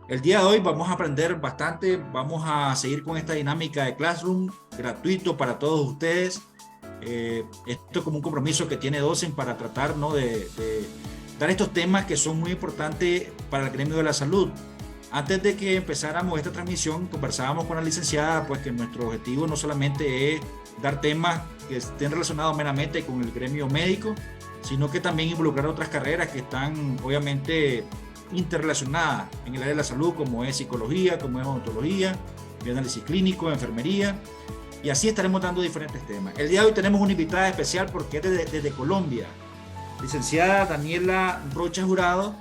El día de hoy vamos a aprender bastante, vamos a seguir con esta dinámica de Classroom, gratuito para todos ustedes. Esto es como un compromiso que tiene Docen para tratar, ¿no?, de dar estos temas que son muy importantes para el gremio de la salud. Antes de que empezáramos esta transmisión, conversábamos con la licenciada, pues que nuestro objetivo no solamente es dar temas que estén relacionados meramente con el gremio médico, sino que también involucrar otras carreras que están obviamente interrelacionadas en el área de la salud, como es psicología, como es odontología, análisis clínico, enfermería, y así estaremos dando diferentes temas. El día de hoy tenemos una invitada especial porque es desde Colombia, licenciada Daniela Rocha Jurado.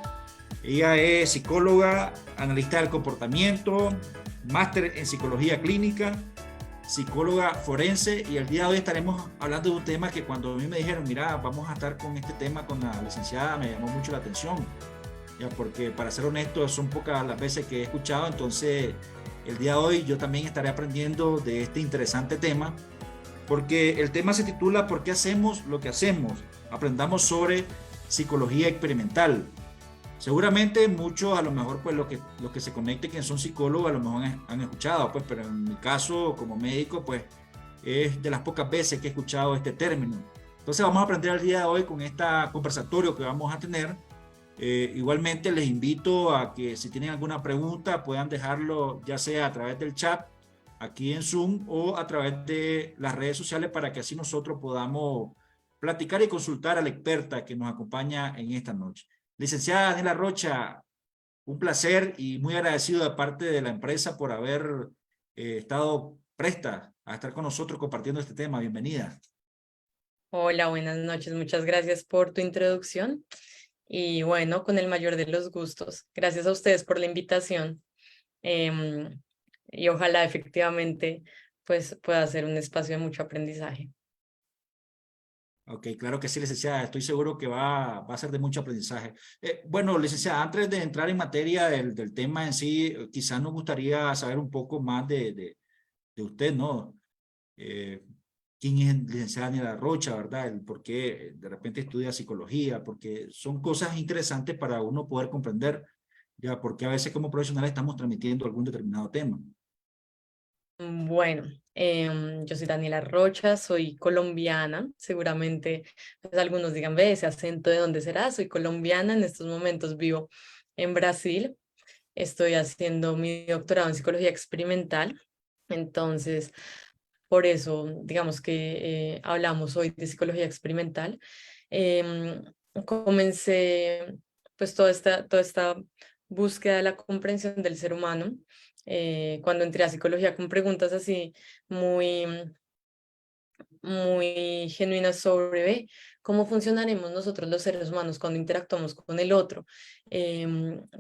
Ella es psicóloga, analista del comportamiento, máster en psicología clínica, psicóloga forense, y el día de hoy estaremos hablando de un tema que cuando a mí me dijeron, mira, vamos a estar con este tema con la licenciada, me llamó mucho la atención, ya, porque para ser honesto son pocas las veces que he escuchado. Entonces el día de hoy yo también estaré aprendiendo de este interesante tema, porque el tema se titula ¿Por qué hacemos lo que hacemos? Aprendamos sobre psicología experimental. Seguramente muchos, a lo mejor, pues los que se conecten, que son psicólogos, a lo mejor han escuchado, pues, pero en mi caso, como médico, pues, es de las pocas veces que he escuchado este término. Entonces vamos a aprender el día de hoy con este conversatorio que vamos a tener. Igualmente les invito a que si tienen alguna pregunta puedan dejarlo ya sea a través del chat aquí en Zoom o a través de las redes sociales, para que así nosotros podamos platicar y consultar a la experta que nos acompaña en esta noche. Licenciada Daniela Rocha, un placer y muy agradecido de parte de la empresa por haber estado presta a estar con nosotros compartiendo este tema. Bienvenida. Hola, buenas noches. Muchas gracias por tu introducción. Y bueno, con el mayor de los gustos. Gracias a ustedes por la invitación. Em, y ojalá efectivamente pues pueda ser un espacio de mucho aprendizaje. Ok, claro que sí, licenciada. Estoy seguro que va a ser de mucho aprendizaje. Bueno, licenciada, antes de entrar en materia del tema en sí, quizás nos gustaría saber un poco más de usted, ¿no? Eh, ¿Quién es licenciada Daniela Rocha, verdad? El por qué de repente estudia psicología, porque son cosas interesantes para uno poder comprender, ya, porque a veces como profesionales estamos transmitiendo algún determinado tema. Bueno, yo soy Daniela Rocha, soy colombiana. Seguramente pues, algunos digan, ve ese acento, ¿de dónde será? Soy colombiana. En estos momentos vivo en Brasil. Estoy haciendo mi doctorado en psicología experimental. Entonces, por eso, digamos que hablamos hoy de psicología experimental. Em, Comencé pues toda esta búsqueda de la comprensión del ser humano cuando entré a psicología con preguntas así muy, muy genuinas sobre cómo funcionaremos nosotros los seres humanos cuando interactuamos con el otro,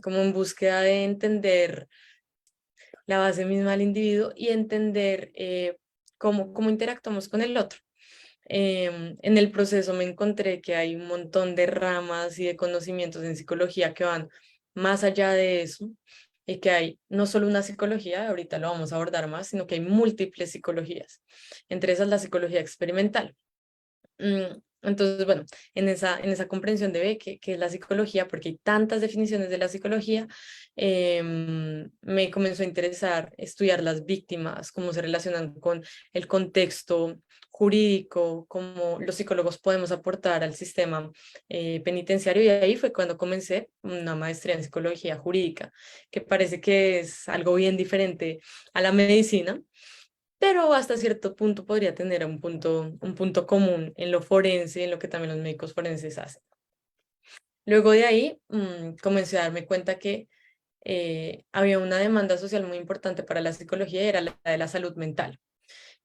como en búsqueda de entender la base misma del individuo y entender cómo interactuamos con el otro. En el proceso me encontré que hay un montón de ramas y de conocimientos en psicología que van más allá de eso y que hay no solo una psicología, ahorita lo vamos a abordar más, sino que hay múltiples psicologías. Entre esas la psicología experimental. Entonces, bueno, en esa comprensión de qué es la psicología, porque hay tantas definiciones de la psicología, me comenzó a interesar estudiar las víctimas, cómo se relacionan con el contexto jurídico, cómo los psicólogos podemos aportar al sistema penitenciario, y ahí fue cuando comencé una maestría en psicología jurídica, que parece que es algo bien diferente a la medicina, pero hasta cierto punto podría tener un punto común en lo forense, en lo que también los médicos forenses hacen. Luego de ahí comencé a darme cuenta que había una demanda social muy importante para la psicología, y era la de la salud mental.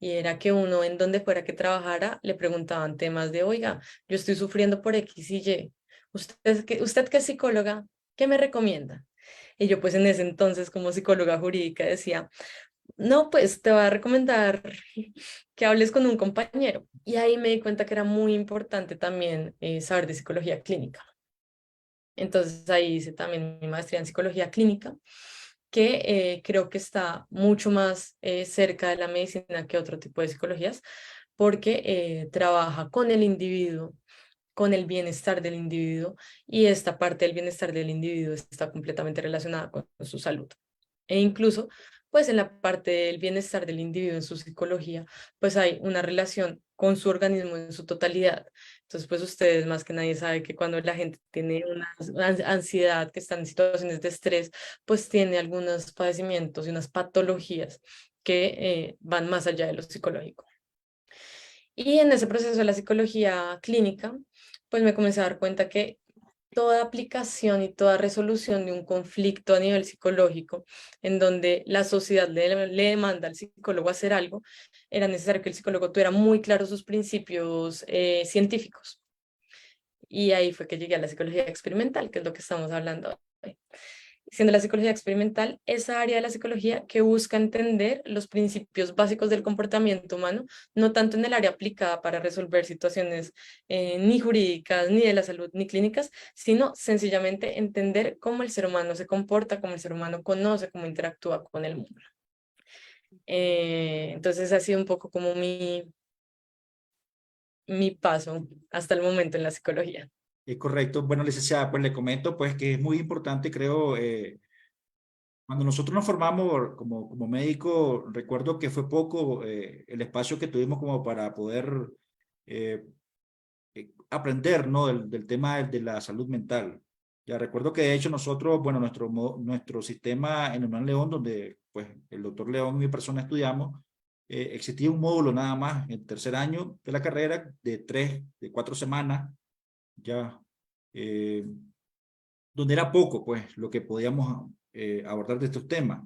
Y era que uno en donde fuera que trabajara le preguntaban temas de, oiga, yo estoy sufriendo por X y Y. Usted que es psicóloga, ¿qué me recomienda? Y yo pues en ese entonces como psicóloga jurídica decía, no, pues te voy a recomendar que hables con un compañero. Y ahí me di cuenta que era muy importante también saber de psicología clínica. Entonces ahí hice también mi maestría en psicología clínica, que creo que está mucho más cerca de la medicina que otro tipo de psicologías, porque trabaja con el individuo con el bienestar del individuo, y esta parte del bienestar del individuo está completamente relacionada con su salud. E incluso, pues en la parte del bienestar del individuo en su psicología, pues hay una relación con su organismo en su totalidad. Entonces, pues ustedes más que nadie saben que cuando la gente tiene una ansiedad, que está en situaciones de estrés, pues tiene algunos padecimientos y unas patologías que van más allá de lo psicológico. Y en ese proceso de la psicología clínica, pues me comencé a dar cuenta que toda aplicación y toda resolución de un conflicto a nivel psicológico, en donde la sociedad le demanda al psicólogo hacer algo, era necesario que el psicólogo tuviera muy claros sus principios científicos. Y ahí fue que llegué a la psicología experimental, que es lo que estamos hablando hoy. Siendo la psicología experimental esa área de la psicología que busca entender los principios básicos del comportamiento humano, no tanto en el área aplicada para resolver situaciones ni jurídicas, ni de la salud, ni clínicas, sino sencillamente entender cómo el ser humano se comporta, cómo el ser humano conoce, cómo interactúa con el mundo. Entonces ha sido un poco como mi paso hasta el momento en la psicología. Es correcto. Bueno, licenciada, pues le comento pues que es muy importante, creo, cuando nosotros nos formamos como médico, recuerdo que fue poco el espacio que tuvimos como para poder eh, aprender, ¿no? Del tema de la salud mental. Ya recuerdo que de hecho nosotros, bueno, nuestro sistema en Hernán León, donde pues el doctor León y mi persona estudiamos, existía un módulo nada más en el tercer año de la carrera de 4 semanas, ya, eh, donde era poco pues lo que podíamos abordar de estos temas.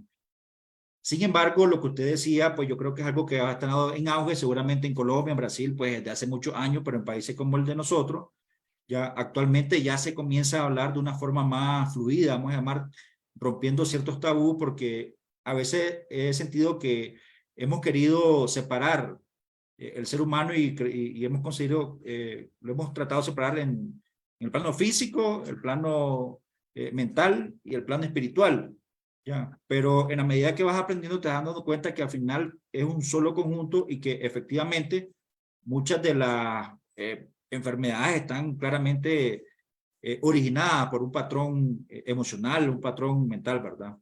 Sin embargo, lo que usted decía, pues yo creo que es algo que ha estado en auge seguramente en Colombia, en Brasil, pues desde hace muchos años, pero en países como el de nosotros, ya actualmente ya se comienza a hablar de una forma más fluida, vamos a llamar, rompiendo ciertos tabús, porque a veces he sentido que hemos querido separar el ser humano y hemos conseguido, lo hemos tratado de separar en el plano físico, el plano mental y el plano espiritual. Ya, pero en la medida que vas aprendiendo te vas dando cuenta que al final es un solo conjunto y que efectivamente muchas de las enfermedades están claramente originadas por un patrón emocional, un patrón mental, ¿verdad?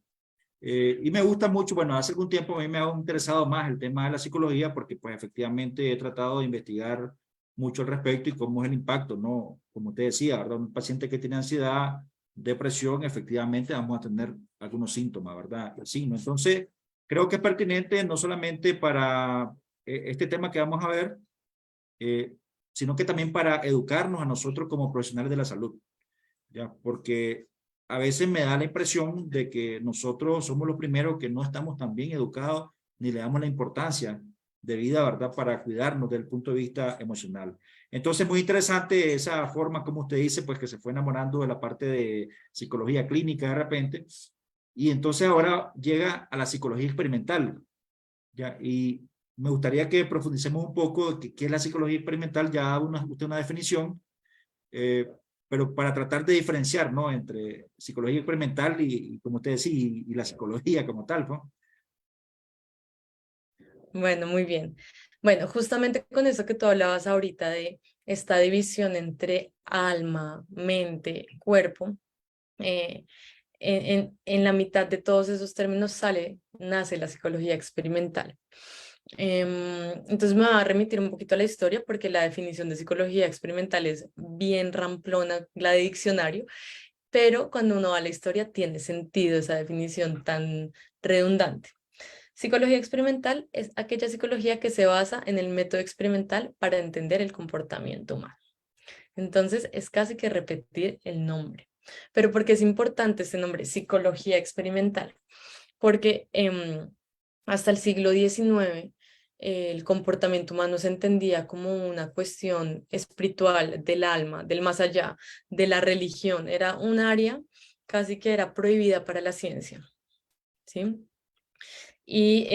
Y me gusta mucho, bueno, hace algún tiempo a mí me ha interesado más el tema de la psicología porque pues efectivamente he tratado de investigar mucho al respecto y cómo es el impacto, ¿no? Como te decía, ¿verdad? Un paciente que tiene ansiedad, depresión, efectivamente vamos a tener algunos síntomas, ¿verdad? Sí, ¿no? Entonces, creo que es pertinente no solamente para este tema que vamos a ver, eh, sino que también para educarnos a nosotros como profesionales de la salud, ¿ya? Porque a veces me da la impresión de que nosotros somos los primeros que no estamos tan bien educados ni le damos la importancia debida, ¿verdad?, para cuidarnos desde el punto de vista emocional. Entonces, muy interesante esa forma, como usted dice, pues que se fue enamorando de la parte de psicología clínica de repente, y entonces ahora llega a la psicología experimental, ¿ya? Y me gustaría que profundicemos un poco qué es la psicología experimental, ya usted una definición, eh, pero para tratar de diferenciar, ¿no? Entre psicología experimental y como usted decía, y la psicología como tal, ¿no? Bueno, muy bien. Bueno, justamente con eso que tú hablabas ahorita de esta división entre alma, mente, cuerpo, eh, en la mitad de todos esos términos nace la psicología experimental. Entonces me va a remitir un poquito a la historia porque la definición de psicología experimental es bien ramplona, la de diccionario, pero cuando uno va a la historia tiene sentido esa definición tan redundante. Psicología experimental es aquella psicología que se basa en el método experimental para entender el comportamiento humano. Entonces es casi que repetir el nombre. Pero ¿por qué es importante este nombre, psicología experimental? Porque hasta el siglo XIX el comportamiento humano se entendía como una cuestión espiritual del alma, del más allá, de la religión. Era un área casi que era prohibida para la ciencia, ¿sí? Y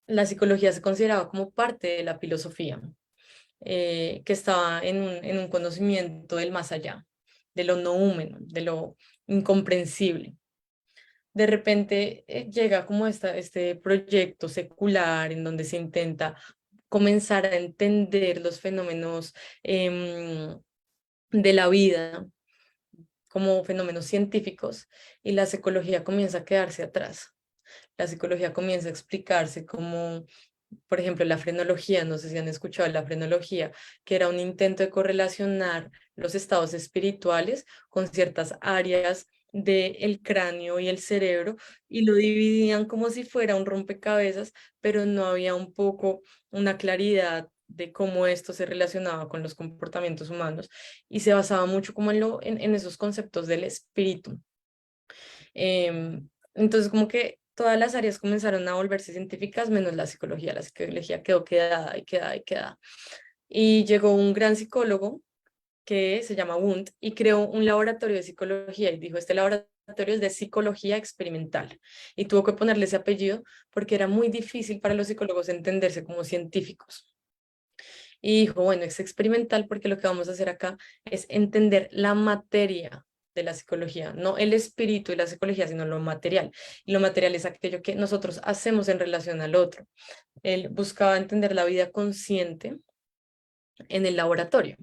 la psicología se consideraba como parte de la filosofía, que estaba en un conocimiento del más allá, de lo no humano, de lo incomprensible. De repente llega como este proyecto secular en donde se intenta comenzar a entender los fenómenos de la vida como fenómenos científicos y la psicología comienza a quedarse atrás. La psicología comienza a explicarse como, por ejemplo, la frenología, no sé si han escuchado de la frenología, que era un intento de correlacionar los estados espirituales con ciertas áreas del cráneo y el cerebro y lo dividían como si fuera un rompecabezas, pero no había un poco una claridad de cómo esto se relacionaba con los comportamientos humanos y se basaba mucho como en esos conceptos del espíritu. Entonces, como que todas las áreas comenzaron a volverse científicas, menos la psicología quedó quedada y quedada y quedada. Y llegó un gran psicólogo que se llama Wundt y creó un laboratorio de psicología y dijo, este laboratorio es de psicología experimental. Y tuvo que ponerle ese apellido porque era muy difícil para los psicólogos entenderse como científicos. Y dijo, bueno, es experimental porque lo que vamos a hacer acá es entender la materia de la psicología, no el espíritu y la psicología, sino lo material. Y lo material es aquello que nosotros hacemos en relación al otro. Él buscaba entender la vida consciente en el laboratorio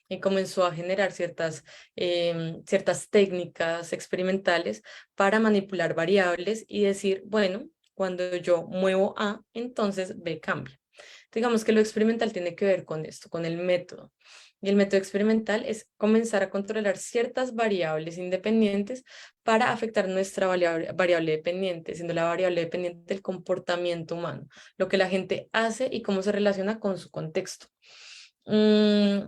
y comenzó a generar ciertas técnicas experimentales para manipular variables y decir, bueno, cuando yo muevo A, entonces B cambia. Digamos que lo experimental tiene que ver con esto, con el método. Y el método experimental es comenzar a controlar ciertas variables independientes para afectar nuestra variable dependiente, siendo la variable dependiente del comportamiento humano, lo que la gente hace y cómo se relaciona con su contexto. Mm,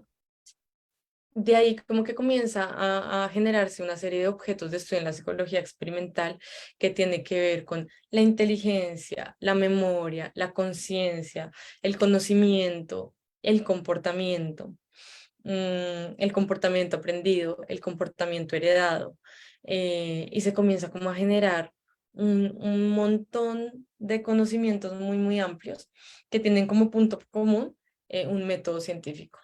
de ahí como que comienza a generarse una serie de objetos de estudio en la psicología experimental que tiene que ver con la inteligencia, la memoria, la conciencia, el conocimiento, el comportamiento aprendido, el comportamiento heredado, y se comienza como a generar un montón de conocimientos muy, muy amplios que tienen como punto común un método científico.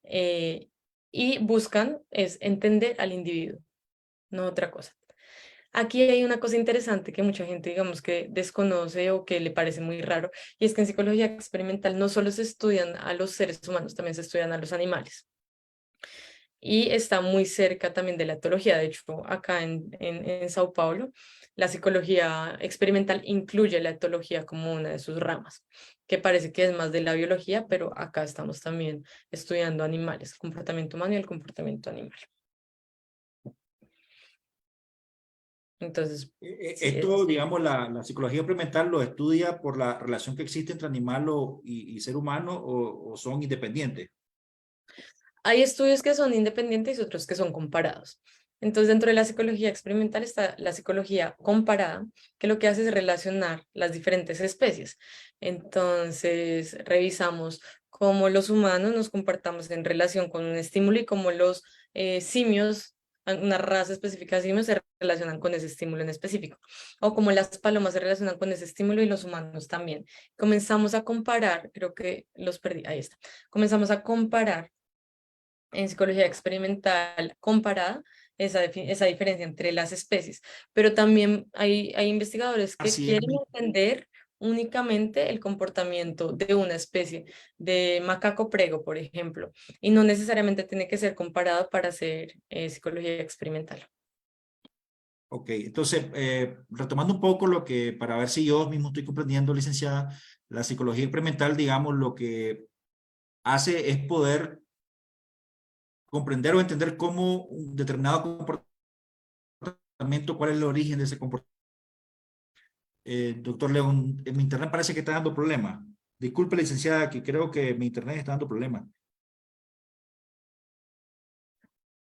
eh, y buscan es entender al individuo, no otra cosa. Aquí hay una cosa interesante que mucha gente, digamos, que desconoce o que le parece muy raro, y es que en psicología experimental no solo se estudian a los seres humanos, también se estudian a los animales. Y está muy cerca también de la etología. De hecho, acá en Sao Paulo, la psicología experimental incluye la etología como una de sus ramas, que parece que es más de la biología, pero acá estamos también estudiando animales, el comportamiento humano y el comportamiento animal. Entonces, sí, Esto, digamos, la psicología experimental lo estudia por la relación que existe entre animal y ser humano o son independientes. hay estudios que son independientes y otros que son comparados. Entonces, dentro de la psicología experimental está la psicología comparada, que lo que hace es relacionar las diferentes especies. Entonces, revisamos cómo los humanos nos comportamos en relación con un estímulo y cómo los simios, una raza específica de simios, se relacionan con ese estímulo en específico. O cómo las palomas se relacionan con ese estímulo y los humanos también. Comenzamos a comparar, creo que los perdí, ahí está. Comenzamos a comparar en psicología experimental comparada esa diferencia entre las especies, pero también hay investigadores que Así es. quieren entender únicamente el comportamiento de una especie, de macaco prego, por ejemplo, y no necesariamente tiene que ser comparado para hacer psicología experimental. Ok, entonces, retomando un poco lo que, para ver si yo mismo estoy comprendiendo, licenciada, la psicología experimental, digamos, lo que hace es poder comprender o entender cómo un determinado comportamiento, cuál es el origen de ese comportamiento. Doctor León, en mi internet parece que está dando problemas. Disculpe, licenciada, que creo que mi internet está dando problemas.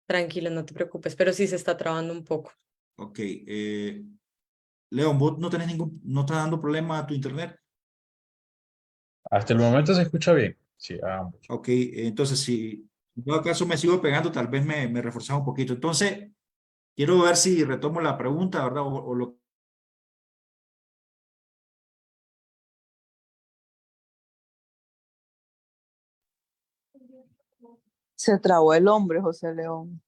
Tranquilo, no te preocupes, pero sí se está trabando un poco. Ok, León, vos no tenés no está dando problema a tu internet. Hasta el momento se escucha bien. Sí, a ambos. Ok, entonces si en todo caso me sigo pegando, tal vez me reforzaba un poquito. Entonces, quiero ver si retomo la pregunta, ¿verdad? O lo Se trabó el hombre, José León.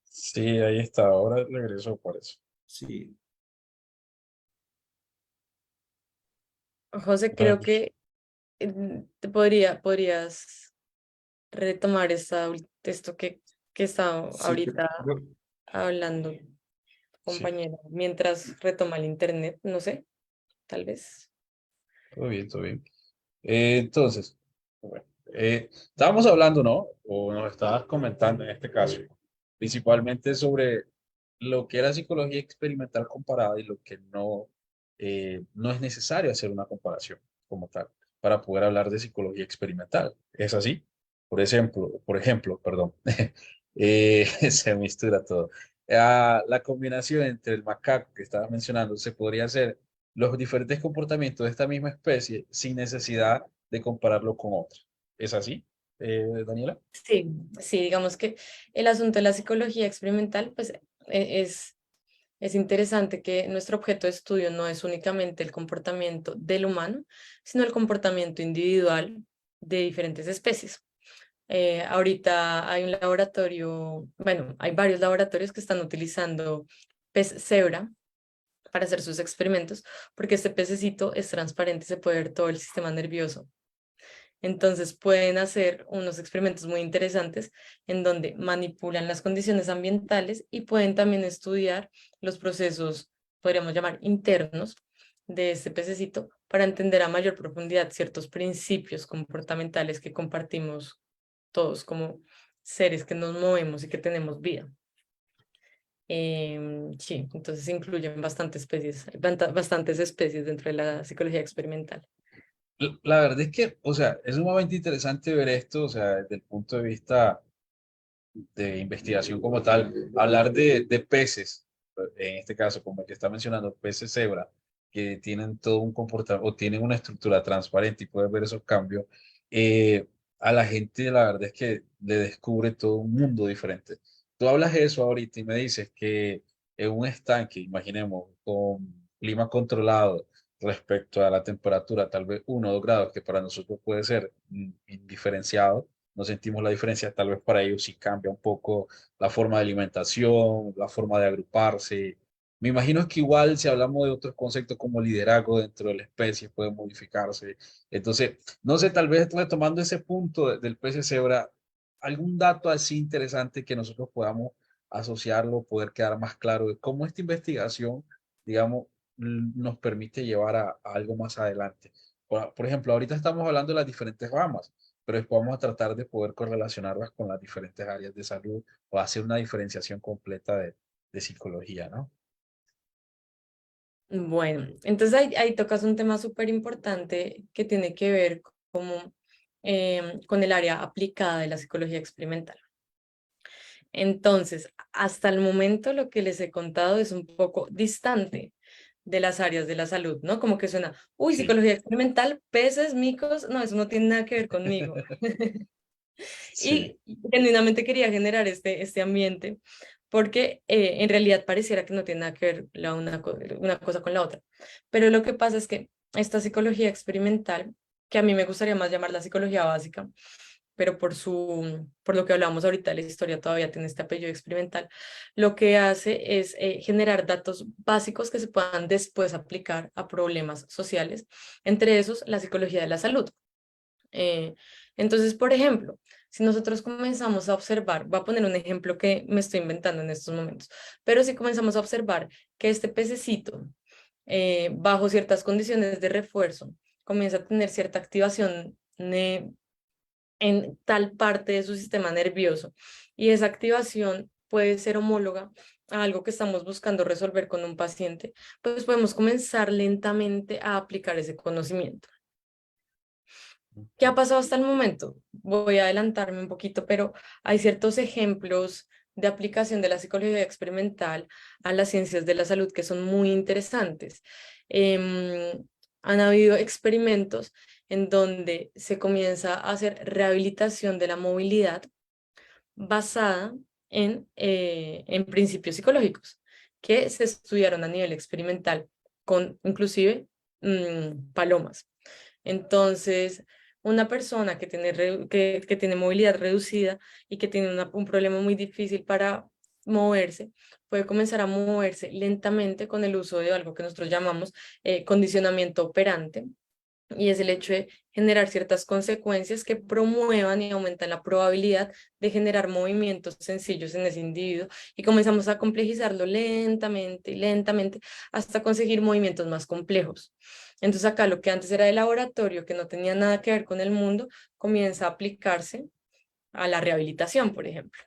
Sí, ahí está. Ahora regreso por eso. sí. José, creo Entonces, que podrías retomar esto que está Sí, ahorita hablando, Sí, compañero, mientras retoma el internet, no sé, tal vez. todo bien, todo bien. Entonces, bueno, estábamos hablando, ¿no? O nos estabas comentando en este caso, principalmente sobre lo que era psicología experimental comparada y lo que no, no es necesario hacer una comparación como tal para poder hablar de psicología experimental. ¿Es así? Por ejemplo, perdón, se mistura todo. La combinación entre el macaco que estabas mencionando se podría hacer los diferentes comportamientos de esta misma especie sin necesidad de compararlo con otra. ¿Es así, Daniela? Sí, sí, digamos que el asunto de la psicología experimental, pues es interesante que nuestro objeto de estudio no es únicamente el comportamiento del humano, sino el comportamiento individual de diferentes especies. Ahorita hay un laboratorio, bueno, hay varios laboratorios que están utilizando pez cebra para hacer sus experimentos, porque este pececito es transparente, se puede ver todo el sistema nervioso. Entonces pueden hacer unos experimentos muy interesantes en donde manipulan las condiciones ambientales y pueden también estudiar los procesos, podríamos llamar internos, de este pececito para entender a mayor profundidad ciertos principios comportamentales que compartimos todos como seres que nos movemos y que tenemos vida. Sí, entonces incluyen bastantes especies dentro de la psicología experimental. La verdad es que, o sea, es sumamente interesante ver esto, o sea, desde el punto de vista de investigación como tal, hablar de peces, en este caso, como el que está mencionando, peces cebra, que tienen todo un comportamiento o tienen una estructura transparente y puedes ver esos cambios, eh, a la gente la verdad es que le descubre todo un mundo diferente. Tú hablas de eso ahorita y me dices que en un estanque, imaginemos, con clima controlado respecto a la temperatura, tal vez 1 o 2 grados, que para nosotros puede ser indiferenciado, no sentimos la diferencia, tal vez para ellos sí cambia un poco la forma de alimentación, la forma de agruparse. Me imagino que igual si hablamos de otros conceptos como liderazgo dentro de la especie puede modificarse. Entonces, no sé, tal vez retomando ese punto del pez de cebra, algún dato así interesante que nosotros podamos asociarlo, poder quedar más claro de cómo esta investigación, digamos, nos permite llevar a algo más adelante. Por ejemplo, ahorita estamos hablando de las diferentes ramas, pero después vamos a tratar de poder correlacionarlas con las diferentes áreas de salud o hacer una diferenciación completa de psicología, ¿no? Bueno, entonces ahí tocas un tema súper importante que tiene que ver con el área aplicada de la psicología experimental. Entonces, hasta el momento lo que les he contado es un poco distante de las áreas de la salud, ¿no? Como que suena, uy, Sí, psicología experimental, peces, micos, no, eso no tiene nada que ver conmigo. sí, Y genuinamente quería generar este ambiente porque en realidad pareciera que no tiene nada que ver una cosa con la otra. Pero lo que pasa es que esta psicología experimental, que a mí me gustaría más llamar la psicología básica, pero por lo que hablamos ahorita, la historia todavía tiene este apellido experimental, lo que hace es generar datos básicos que se puedan después aplicar a problemas sociales, entre esos la psicología de la salud. Eh, entonces, por ejemplo, si nosotros comenzamos a observar, voy a poner un ejemplo que me estoy inventando en estos momentos, pero si comenzamos a observar que este pececito, bajo ciertas condiciones de refuerzo, comienza a tener cierta activación en tal parte de su sistema nervioso y esa activación puede ser homóloga a algo que estamos buscando resolver con un paciente, pues podemos comenzar lentamente a aplicar ese conocimiento. ¿Qué ha pasado hasta el momento? Voy a adelantarme un poquito, pero hay ciertos ejemplos de aplicación de la psicología experimental a las ciencias de la salud que son muy interesantes. Em, Han habido experimentos en donde se comienza a hacer rehabilitación de la movilidad basada en principios psicológicos que se estudiaron a nivel experimental con inclusive palomas. Entonces, una persona que que tiene movilidad reducida y que tiene un problema muy difícil para moverse, puede comenzar a moverse lentamente con el uso de algo que nosotros llamamos condicionamiento operante, y es el hecho de generar ciertas consecuencias que promuevan y aumentan la probabilidad de generar movimientos sencillos en ese individuo, y comenzamos a complejizarlo lentamente y lentamente hasta conseguir movimientos más complejos. Entonces acá lo que antes era de laboratorio, que no tenía nada que ver con el mundo, comienza a aplicarse a la rehabilitación, por ejemplo.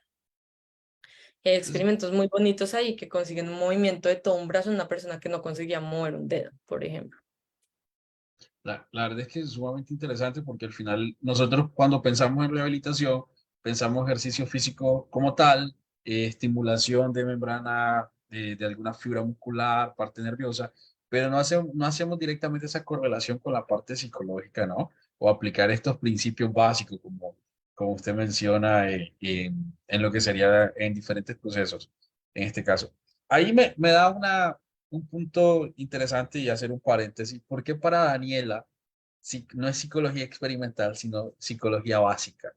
Y hay experimentos muy bonitos ahí que consiguen un movimiento de todo un brazo en una persona que no conseguía mover un dedo, por ejemplo. La verdad es que es sumamente interesante porque al final nosotros cuando pensamos en rehabilitación, pensamos ejercicio físico como tal, estimulación de membrana de alguna fibra muscular, parte nerviosa, pero no hacemos directamente esa correlación con la parte psicológica, ¿no? O aplicar estos principios básicos como usted menciona en lo que sería en diferentes procesos, en este caso. Ahí me da un punto interesante y hacer un paréntesis. ¿Por qué para Daniela no es psicología experimental, sino psicología básica?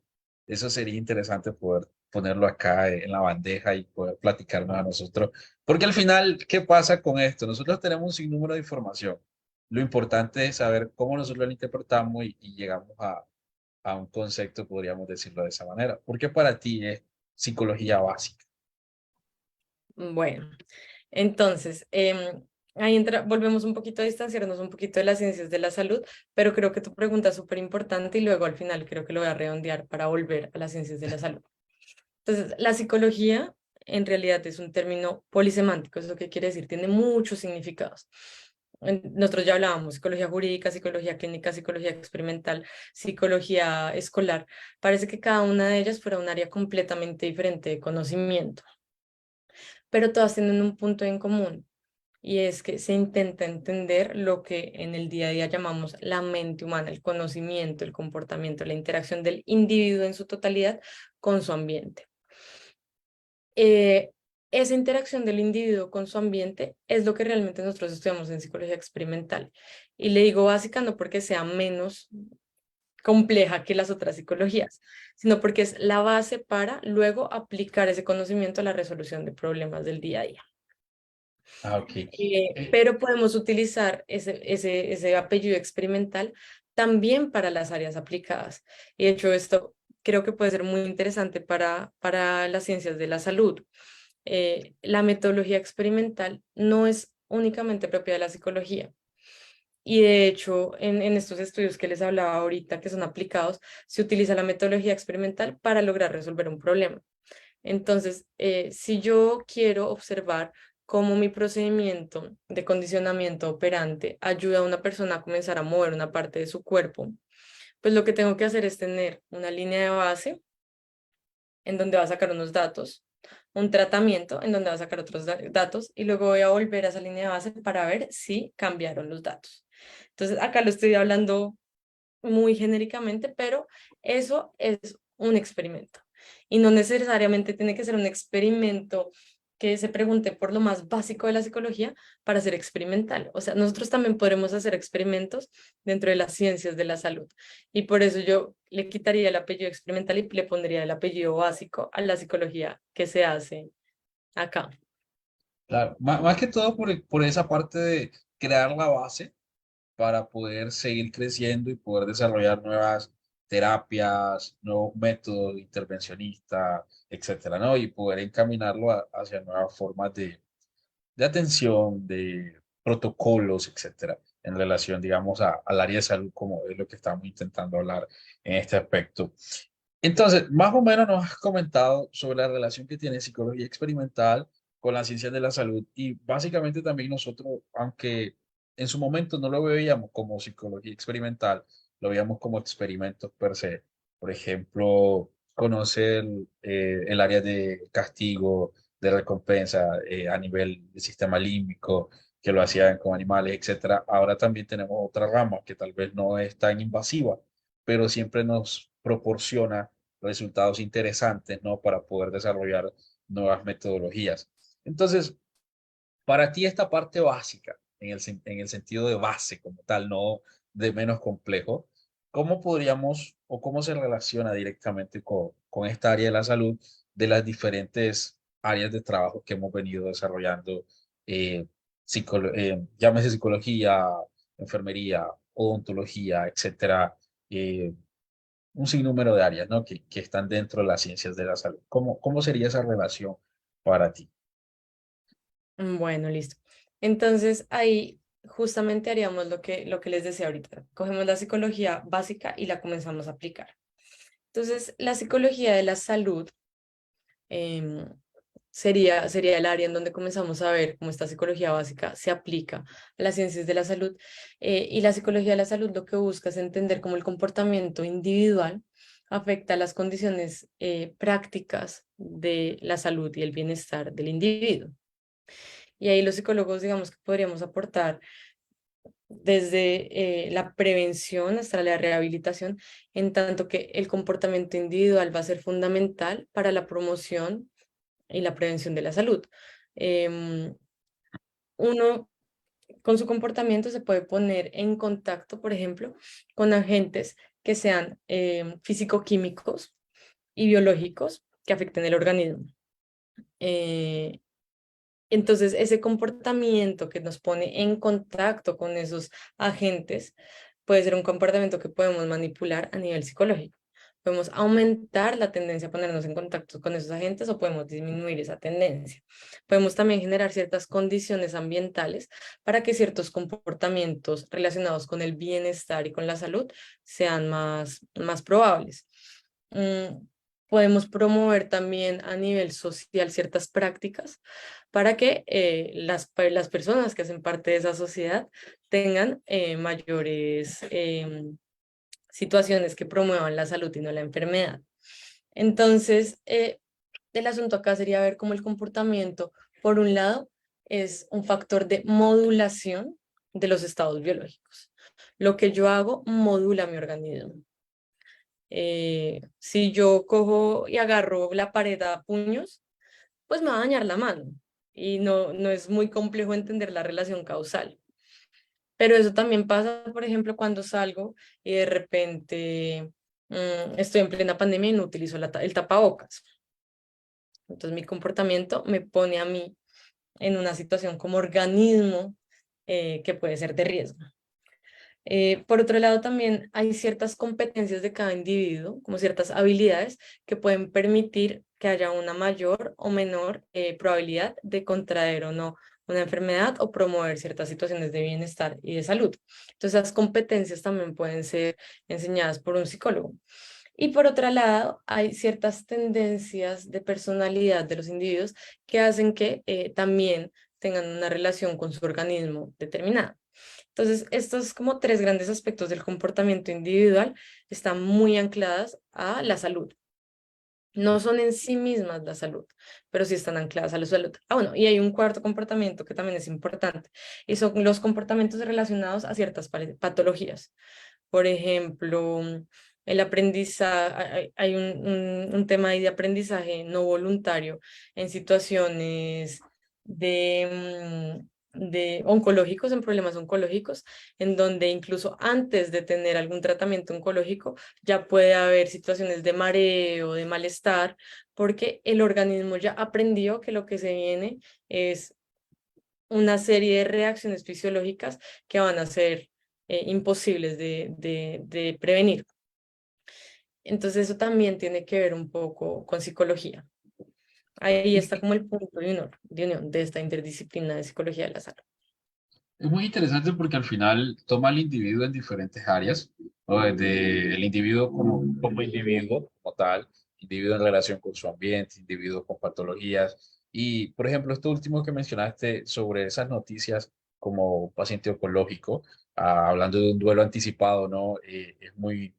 Eso sería interesante poder ponerlo acá en la bandeja y poder platicarnos a nosotros. Porque al final, ¿qué pasa con esto? Nosotros tenemos un sinnúmero de información. Lo importante es saber cómo nosotros lo interpretamos y llegamos a un concepto, podríamos decirlo de esa manera. ¿Por qué para ti es psicología básica? Bueno, entonces, ahí volvemos un poquito a distanciarnos un poquito de las ciencias de la salud, pero creo que tu pregunta es súper importante y luego al final creo que lo voy a redondear para volver a las ciencias de la salud. Entonces, la psicología en realidad es un término polisemántico. ¿Eso qué quiere decir? Tiene muchos significados. Nosotros ya hablábamos psicología jurídica, psicología clínica, psicología experimental, psicología escolar. Parece que cada una de ellas fuera un área completamente diferente de conocimiento, pero todas tienen un punto en común, y es que se intenta entender lo que en el día a día llamamos la mente humana, el conocimiento, el comportamiento, la interacción del individuo en su totalidad con su ambiente. Esa interacción del individuo con su ambiente es lo que realmente nosotros estudiamos en psicología experimental. Y le digo básica no porque sea menos compleja que las otras psicologías, sino porque es la base para luego aplicar ese conocimiento a la resolución de problemas del día a día. Ah, ok. Pero podemos utilizar ese apellido experimental también para las áreas aplicadas. Y de hecho, esto creo que puede ser muy interesante para las ciencias de la salud. La metodología experimental no es únicamente propia de la psicología. Y de hecho, en estos estudios que les hablaba ahorita, que son aplicados, se utiliza la metodología experimental para lograr resolver un problema. Entonces, si yo quiero observar cómo mi procedimiento de condicionamiento operante ayuda a una persona a comenzar a mover una parte de su cuerpo, pues lo que tengo que hacer es tener una línea de base en donde va a sacar unos datos, un tratamiento en donde va a sacar otros datos, y luego voy a volver a esa línea de base para ver si cambiaron los datos. Entonces, acá lo estoy hablando muy genéricamente, pero eso es un experimento. Y no necesariamente tiene que ser un experimento que se pregunte por lo más básico de la psicología para ser experimental. O sea, nosotros también podremos hacer experimentos dentro de las ciencias de la salud. Y por eso yo le quitaría el apellido experimental y le pondría el apellido básico a la psicología que se hace acá. Claro, más que todo por esa parte de crear la base para poder seguir creciendo y poder desarrollar nuevas terapias, nuevos métodos intervencionistas, etcétera, ¿no? Y poder encaminarlo hacia nuevas formas de atención, de protocolos, etcétera, en relación, digamos, al área de salud, como es lo que estamos intentando hablar en este aspecto. Entonces, más o menos nos has comentado sobre la relación que tiene psicología experimental con las ciencias de la salud, y básicamente también nosotros, aunque en su momento no lo veíamos como psicología experimental, lo veíamos como experimentos per se. Por ejemplo, conocer el área de castigo, de recompensa a nivel del sistema límbico, que lo hacían con animales, etcétera. Ahora también tenemos otra rama que tal vez no es tan invasiva, pero siempre nos proporciona resultados interesantes, ¿no? Para poder desarrollar nuevas metodologías. Entonces, para ti esta parte básica, en el sentido de base como tal, no de menos complejo, ¿cómo podríamos o cómo se relaciona directamente con esta área de la salud de las diferentes áreas de trabajo que hemos venido desarrollando, llámese psicología, enfermería odontología, etcétera, un sinnúmero de áreas, ¿no? Que están dentro de las ciencias de la salud. ¿Cómo sería esa relación para ti? Bueno, listo. Entonces ahí justamente haríamos lo que les decía ahorita. Cogemos la psicología básica y la comenzamos a aplicar. Entonces, la psicología de la salud em, sería el área en donde comenzamos a ver cómo esta psicología básica se aplica a las ciencias de la salud. Y la psicología de la salud lo que busca es entender cómo el comportamiento individual afecta las condiciones prácticas de la salud y el bienestar del individuo. Y ahí los psicólogos, digamos que podríamos aportar desde la prevención hasta la rehabilitación, en tanto que el comportamiento individual va a ser fundamental para la promoción y la prevención de la salud. Em, Uno con su comportamiento se puede poner en contacto, por ejemplo, con agentes que sean físico-químicos y biológicos que afecten el organismo. Eh, Entonces, ese comportamiento que nos pone en contacto con esos agentes puede ser un comportamiento que podemos manipular a nivel psicológico. Podemos aumentar la tendencia a ponernos en contacto con esos agentes o podemos disminuir esa tendencia. Podemos también generar ciertas condiciones ambientales para que ciertos comportamientos relacionados con el bienestar y con la salud sean más probables. Mm, Podemos promover también a nivel social ciertas prácticas para que las personas que hacen parte de esa sociedad tengan mayores situaciones que promuevan la salud y no la enfermedad. Entonces, el asunto acá sería ver cómo el comportamiento, por un lado, es un factor de modulación de los estados biológicos. Lo que yo hago modula mi organismo. Si yo cojo y agarro la pared a puños, pues me va a dañar la mano y no es muy complejo entender la relación causal. Pero eso también pasa, por ejemplo, cuando salgo y de repente estoy en plena pandemia y no utilizo el tapabocas. Entonces mi comportamiento me pone a mí en una situación como organismo que puede ser de riesgo. Por otro lado, también hay ciertas competencias de cada individuo, como ciertas habilidades que pueden permitir que haya una mayor o menor probabilidad de contraer o no una enfermedad o promover ciertas situaciones de bienestar y de salud. Entonces, esas competencias también pueden ser enseñadas por un psicólogo. Y por otro lado, hay ciertas tendencias de personalidad de los individuos que hacen que también tengan una relación con su organismo determinada. Entonces, estos como tres grandes aspectos del comportamiento individual están muy ancladas a la salud. No son en sí mismas la salud, pero sí están ancladas a la salud. Ah, bueno, y hay un cuarto comportamiento que también es importante, y son los comportamientos relacionados a ciertas patologías. Por ejemplo, el aprendizaje, hay un tema ahí de aprendizaje no voluntario en situaciones de oncológicos, en problemas oncológicos, en donde incluso antes de tener algún tratamiento oncológico ya puede haber situaciones de mareo, de malestar, porque el organismo ya aprendió que lo que se viene es una serie de reacciones fisiológicas que van a ser imposibles de prevenir. Entonces eso también tiene que ver un poco con psicología. Ahí está como el punto de unión de esta interdisciplina de psicología de la salud. Es muy interesante porque al final toma al individuo en diferentes áreas, ¿no? Desde el individuo como individuo, como tal, individuo en relación con su ambiente, individuo con patologías. Y, por ejemplo, esto último que mencionaste sobre esas noticias como paciente oncológico, hablando de un duelo anticipado, ¿no? Es muy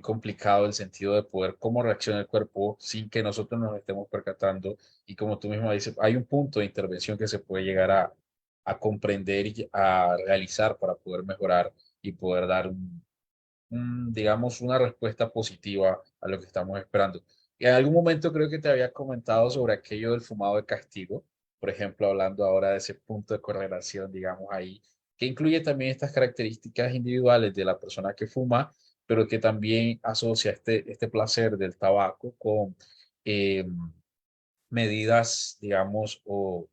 complicado el sentido de poder cómo reacciona el cuerpo sin que nosotros nos estemos percatando. Y como tú mismo dices, hay un punto de intervención que se puede llegar a comprender y a realizar para poder mejorar y poder dar digamos, una respuesta positiva a lo que estamos esperando. Y en algún momento creo que te había comentado sobre aquello del fumado de castigo, por ejemplo, hablando ahora de ese punto de correlación, digamos ahí, que incluye también estas características individuales de la persona que fuma, pero que también asocia este placer del tabaco con eh, medidas, digamos, o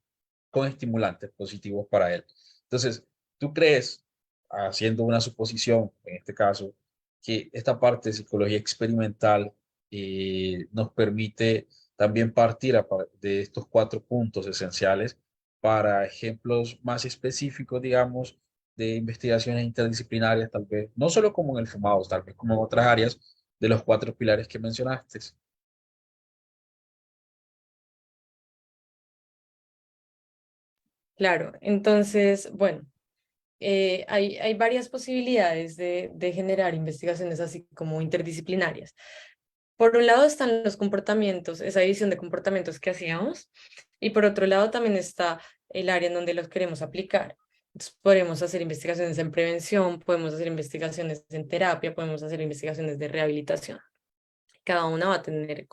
con estimulantes positivos para él. Entonces, ¿tú crees haciendo una suposición, en este caso, que esta parte de psicología experimental nos permite también partir de estos 4 puntos esenciales para ejemplos más específicos, digamos, de investigaciones interdisciplinarias, tal vez, no solo como en el fumado, tal vez como en otras áreas de los 4 pilares que mencionaste. Claro, entonces, bueno, hay varias posibilidades de generar investigaciones así como interdisciplinarias. Por un lado están los comportamientos, esa división de comportamientos que hacíamos, y por otro lado también está el área en donde los queremos aplicar. Entonces, podemos hacer investigaciones en prevención, podemos hacer investigaciones en terapia, podemos hacer investigaciones de rehabilitación. Cada una va a tener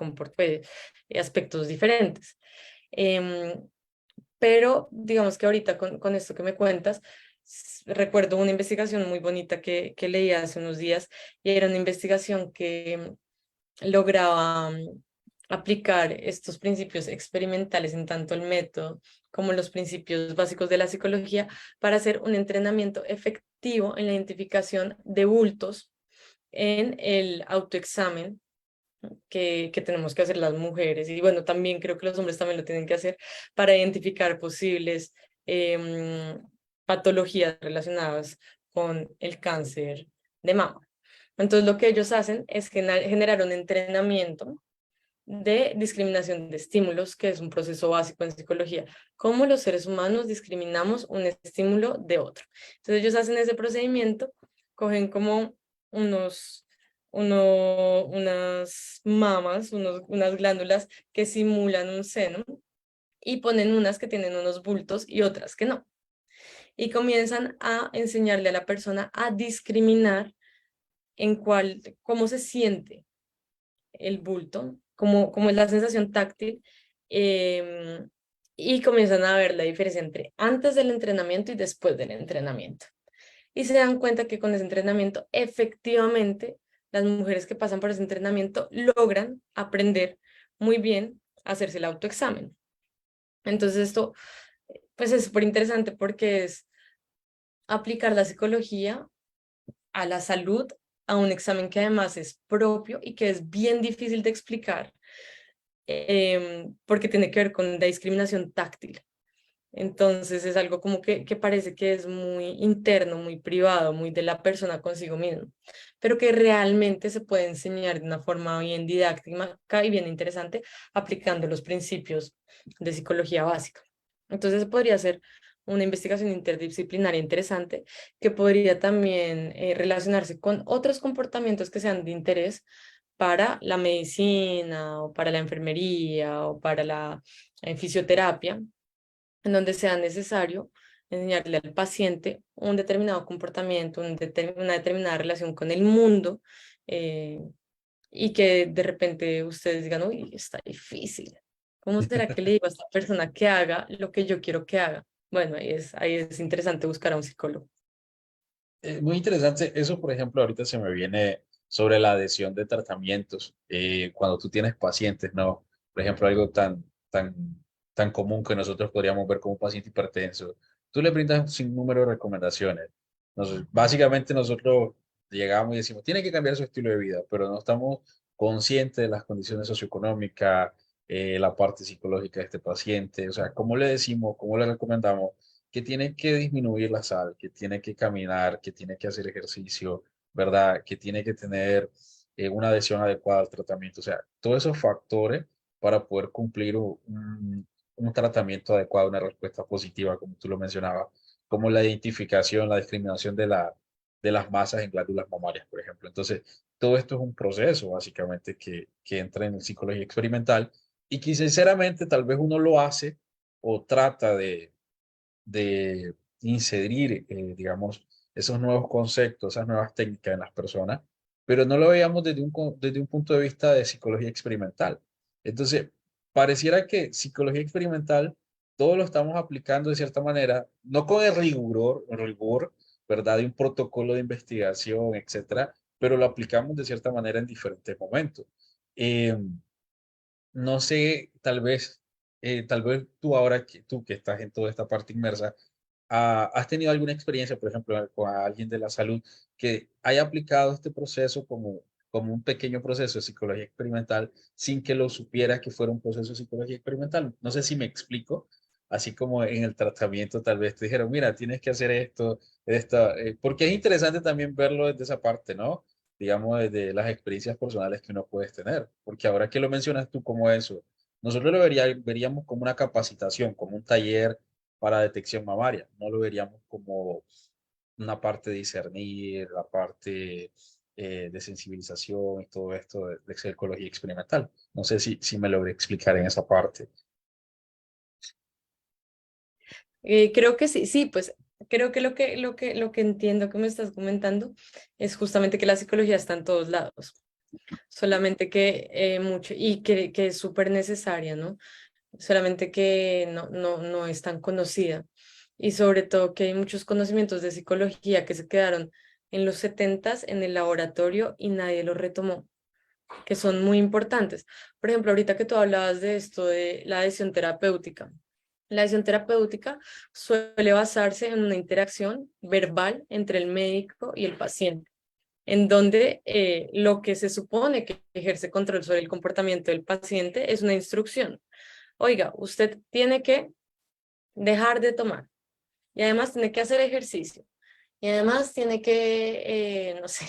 aspectos diferentes. Em, pero digamos que ahorita con esto que me cuentas, recuerdo una investigación muy bonita que leí hace unos días y era una investigación que lograba aplicar estos principios experimentales en tanto el método como los principios básicos de la psicología para hacer un entrenamiento efectivo en la identificación de bultos en el autoexamen que tenemos que hacer las mujeres. Y bueno, también creo que los hombres también lo tienen que hacer para identificar posibles patologías relacionadas con el cáncer de mama. Entonces, lo que ellos hacen es generar un entrenamiento de discriminación de estímulos, que es un proceso básico en psicología. Cómo los seres humanos discriminamos un estímulo de otro. Entonces, ellos hacen ese procedimiento, cogen como unas mamas, unas glándulas que simulan un seno y ponen unas que tienen unos bultos y otras que no. Y comienzan a enseñarle a la persona a discriminar cómo se siente el bulto, cómo es la sensación táctil, em, y comienzan a ver la diferencia entre antes del entrenamiento y después del entrenamiento. Y se dan cuenta que con ese entrenamiento, efectivamente, las mujeres que pasan por ese entrenamiento logran aprender muy bien a hacerse el autoexamen. Entonces esto, pues es súper interesante porque es aplicar la psicología a la salud, a un examen que además es propio y que es bien difícil de explicar, porque tiene que ver con la discriminación táctil. Entonces es algo como que parece que es muy interno, muy privado, muy de la persona consigo mismo, pero que realmente se puede enseñar de una forma bien didáctica y bien interesante aplicando los principios de psicología básica. Entonces podría ser una investigación interdisciplinaria interesante que podría también relacionarse con otros comportamientos que sean de interés para la medicina o para la enfermería o para la fisioterapia, en donde sea necesario enseñarle al paciente un determinado comportamiento, una determinada relación con el mundo, eh, y que de repente ustedes digan, uy, está difícil. ¿Cómo será que le digo a esta persona que haga lo que yo quiero que haga? Bueno, ahí es interesante buscar a un psicólogo. Muy interesante. Eso, por ejemplo, ahorita se me viene sobre la adhesión de tratamientos. Cuando tú tienes pacientes, ¿no? Por ejemplo, algo tan común que nosotros podríamos ver como un paciente hipertenso. Tú le brindas un sinnúmero de recomendaciones. Básicamente nosotros llegamos y decimos, tiene que cambiar su estilo de vida, pero no estamos conscientes de las condiciones socioeconómicas, la parte psicológica de este paciente. O sea, ¿cómo le decimos, cómo le recomendamos que tiene que disminuir la sal, que tiene que caminar, que tiene que hacer ejercicio, ¿verdad? Que tiene que tener una adhesión adecuada al tratamiento? O sea, todos esos factores para poder cumplir un tratamiento adecuado, una respuesta positiva, como tú lo mencionabas, como la identificación, la discriminación de las masas en glándulas mamarias, por ejemplo. Entonces, todo esto es un proceso, básicamente, que entra en psicología experimental y que sinceramente tal vez uno lo hace o trata de inserir, digamos, esos nuevos conceptos, esas nuevas técnicas en las personas, pero no lo veíamos desde un punto de vista de psicología experimental. Entonces, pareciera que psicología experimental todo lo estamos aplicando de cierta manera, no con el rigor, ¿verdad? De un protocolo de investigación, etcétera, pero lo aplicamos de cierta manera en diferentes momentos. Eh, no sé, tal vez tú ahora, tú que estás en toda esta parte inmersa, ¿has tenido alguna experiencia, por ejemplo, con alguien de la salud que haya aplicado este proceso como un pequeño proceso de psicología experimental sin que lo supiera que fuera un proceso de psicología experimental? No sé si me explico. Así como en el tratamiento tal vez te dijeron, mira, tienes que hacer esto, porque es interesante también verlo desde esa parte, ¿no? Digamos, desde las experiencias personales que uno puede tener, porque ahora que lo mencionas tú como eso, nosotros lo veríamos como una capacitación, como un taller para detección mamaria, no lo veríamos como una parte de discernir, la parte de sensibilización y todo esto de psicología experimental. No sé si me logré explicar en esa parte. Creo que sí, sí, pues creo que lo que entiendo que me estás comentando es justamente que la psicología está en todos lados, solamente que mucho, y que es súper necesaria, ¿no? Solamente que no es tan conocida. Y sobre todo que hay muchos conocimientos de psicología que se quedaron en los setentas en el laboratorio y nadie los retomó, que son muy importantes. Por ejemplo, ahorita que tú hablabas de esto de la adhesión terapéutica. La adhesión terapéutica suele basarse en una interacción verbal entre el médico y el paciente, en donde lo que se supone que ejerce control sobre el comportamiento del paciente es una instrucción. Oiga, usted tiene que dejar de tomar y además tiene que hacer ejercicio y además tiene que, no sé,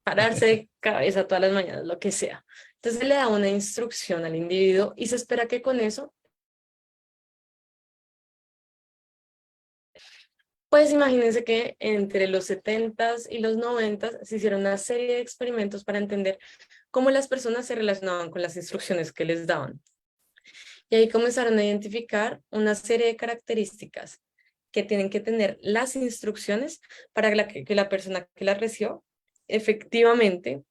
pararse de cabeza todas las mañanas, lo que sea. Entonces se le da una instrucción al individuo y se espera que con eso, pues imagínense que entre los setentas y los noventas se hicieron una serie de experimentos para entender cómo las personas se relacionaban con las instrucciones que les daban. Y ahí comenzaron a identificar una serie de características que tienen que tener las instrucciones para que la persona que las recibió efectivamente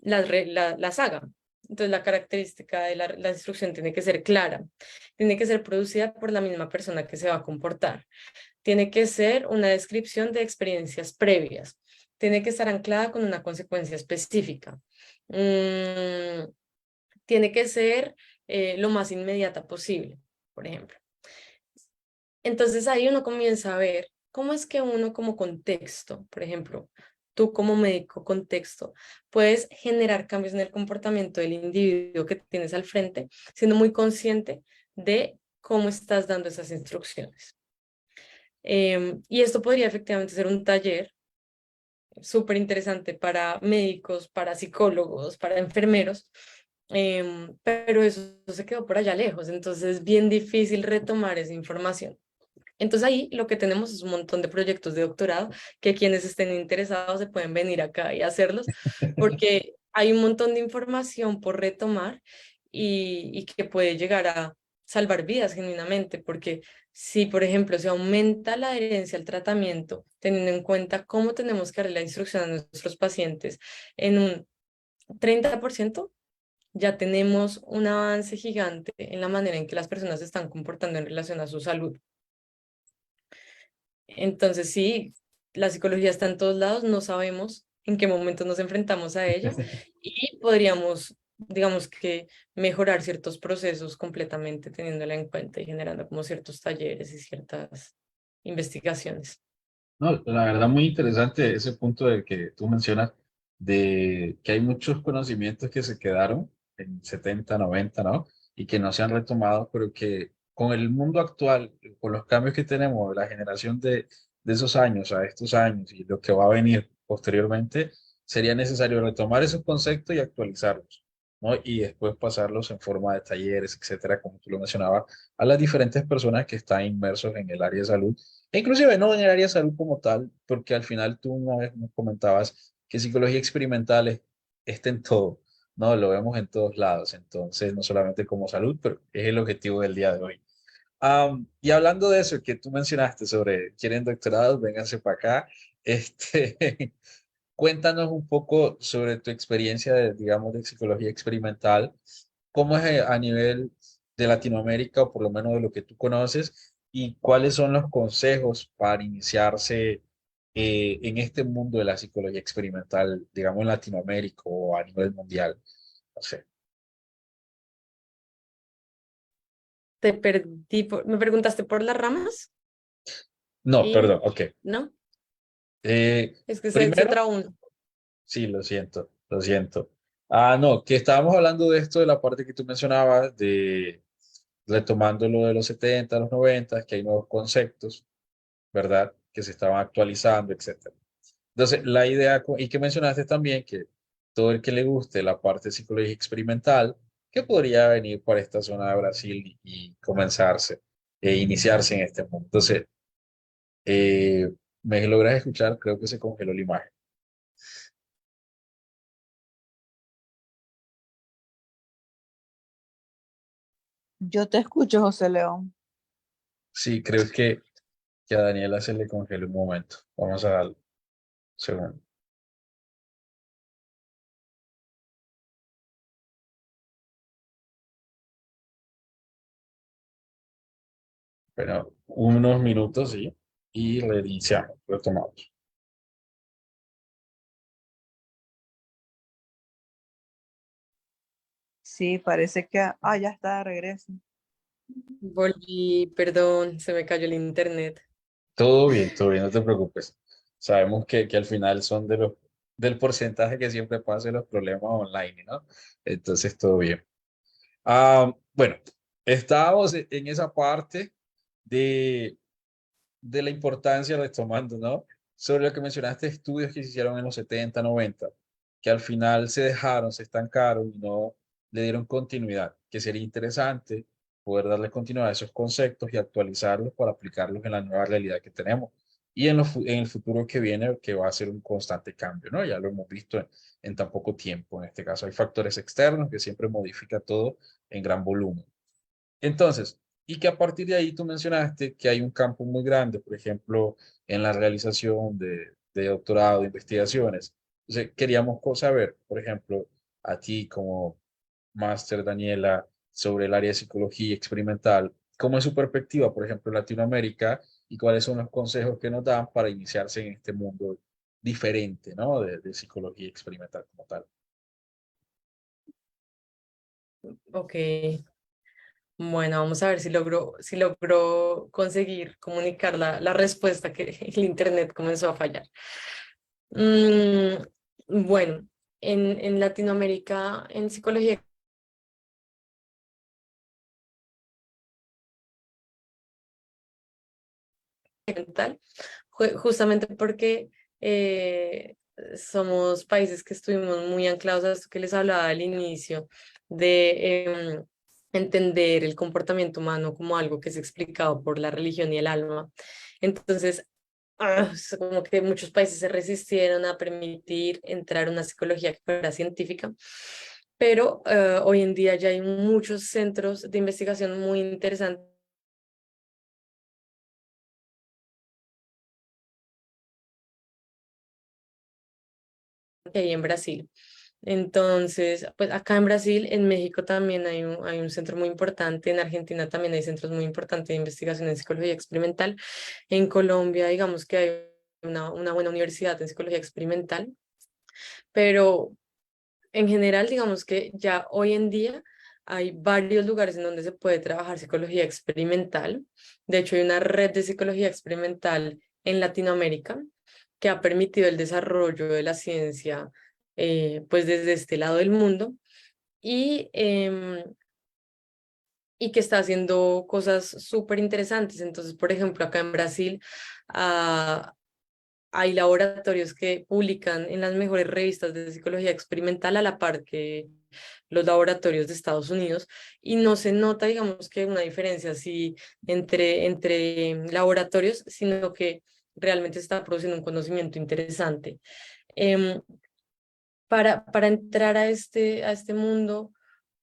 las haga. Entonces la característica de la instrucción tiene que ser clara, tiene que ser producida por la misma persona que se va a comportar, tiene que ser una descripción de experiencias previas, tiene que estar anclada con una consecuencia específica. Tiene que ser lo más inmediata posible, por ejemplo. Entonces ahí uno comienza a ver cómo es que uno como contexto, por ejemplo, tú como médico contexto, puedes generar cambios en el comportamiento del individuo que tienes al frente, siendo muy consciente de cómo estás dando esas instrucciones. Y esto podría efectivamente ser un taller súper interesante para médicos, para psicólogos, para enfermeros, pero eso se quedó por allá lejos, entonces es bien difícil retomar esa información. Entonces ahí lo que tenemos es un montón de proyectos de doctorado que quienes estén interesados se pueden venir acá y hacerlos, porque hay un montón de información por retomar y que puede llegar a salvar vidas genuinamente, porque si, por ejemplo, se aumenta la adherencia al tratamiento, teniendo en cuenta cómo tenemos que darle la instrucción a nuestros pacientes en un 30%, ya tenemos un avance gigante en la manera en que las personas se están comportando en relación a su salud. Entonces, sí, la psicología está en todos lados, no sabemos en qué momento nos enfrentamos a ella y podríamos, digamos que, mejorar ciertos procesos completamente teniéndola en cuenta y generando como ciertos talleres y ciertas investigaciones. No, la verdad muy interesante ese punto del que tú mencionas, de que hay muchos conocimientos que se quedaron en 70 90, ¿no? Y que no se han retomado, pero que con el mundo actual, con los cambios que tenemos, la generación de esos años a estos años y lo que va a venir posteriormente, sería necesario retomar esos conceptos y actualizarlos, ¿no? Y después pasarlos en forma de talleres, etcétera, como tú lo mencionabas, a las diferentes personas que están inmersos en el área de salud e inclusive no en el área de salud como tal, porque al final tú una vez nos comentabas que psicología experimental está en todo, ¿no? Lo vemos en todos lados, entonces no solamente como salud, pero es el objetivo del día de hoy. Y hablando de eso que tú mencionaste sobre quieren doctorados, vénganse para acá, este, cuéntanos un poco sobre tu experiencia de, digamos, de psicología experimental, cómo es a nivel de Latinoamérica, o por lo menos de lo que tú conoces, y cuáles son los consejos para iniciarse en este mundo de la psicología experimental, digamos, en Latinoamérica o a nivel mundial. No sé. Te perdí, ¿me preguntaste por las ramas? No, Y, perdón, ok. ¿no? Eh, Es que se primero, trabó uno. sí, lo siento, lo siento. Ah, no, que estábamos hablando de esto, de la parte que tú mencionabas, de retomando lo de los 70, los 90, que hay nuevos conceptos, ¿verdad? Que se estaban actualizando, etcétera. Entonces, la idea, y que mencionaste también, que todo el que le guste la parte de psicología experimental, que podría venir para esta zona de Brasil y comenzarse e iniciarse en este mundo. Entonces, eh, ¿me logras escuchar? Creo que se congeló la imagen. Yo te escucho, José León. Sí, creo que a Daniela se le congeló un momento. Vamos a darle un segundo. Pero unos minutos, sí, y reiniciamos, retomamos. Sí, parece que... Ah, ya está de regreso. Volví, perdón, se me cayó el internet. Todo bien, no te preocupes. Sabemos que al final son del porcentaje que siempre pasa en los problemas online, ¿no? Entonces, todo bien. Bueno, estábamos en esa parte de, de la importancia, retomando, ¿no? Sobre lo que mencionaste, estudios que se hicieron en los 70, 90, que al final se dejaron, se estancaron y no le dieron continuidad, que sería interesante poder darle continuidad a esos conceptos y actualizarlos para aplicarlos en la nueva realidad que tenemos y en el futuro que viene, que va a ser un constante cambio, ¿no? Ya lo hemos visto en tan poco tiempo. En este caso, hay factores externos que siempre modifica todo en gran volumen. Entonces, y que a partir de ahí tú mencionaste que hay un campo muy grande, por ejemplo, en la realización de doctorado, de investigaciones. Entonces, queríamos saber, por ejemplo, a ti como máster Daniela, sobre el área de psicología experimental, cómo es su perspectiva, por ejemplo, en Latinoamérica, y cuáles son los consejos que nos dan para iniciarse en este mundo diferente, ¿no? De psicología experimental como tal. Ok, bueno, vamos a ver si logro conseguir comunicar la respuesta que el internet comenzó a fallar. Mm, bueno, en Latinoamérica, en psicología experimental, justamente porque somos países que estuvimos muy anclados a esto que les hablaba al inicio, de entender el comportamiento humano como algo que es explicado por la religión y el alma. Entonces, es como que muchos países se resistieron a permitir entrar una psicología que fuera científica, pero hoy en día ya hay muchos centros de investigación muy interesantes que hay en Brasil. Entonces, pues acá en Brasil, en México también hay un centro muy importante, en Argentina también hay centros muy importantes de investigación en psicología experimental, en Colombia digamos que hay una buena universidad en psicología experimental, pero en general digamos que ya hoy en día hay varios lugares en donde se puede trabajar psicología experimental. De hecho, hay una red de psicología experimental en Latinoamérica que ha permitido el desarrollo de la ciencia pues desde este lado del mundo y, y que está haciendo cosas súper interesantes. Entonces, por ejemplo, acá en Brasil ah, hay laboratorios que publican en las mejores revistas de psicología experimental a la par que los laboratorios de Estados Unidos y no se nota, digamos, que una diferencia así entre laboratorios, sino que realmente se está produciendo un conocimiento interesante. Em, para entrar a este mundo,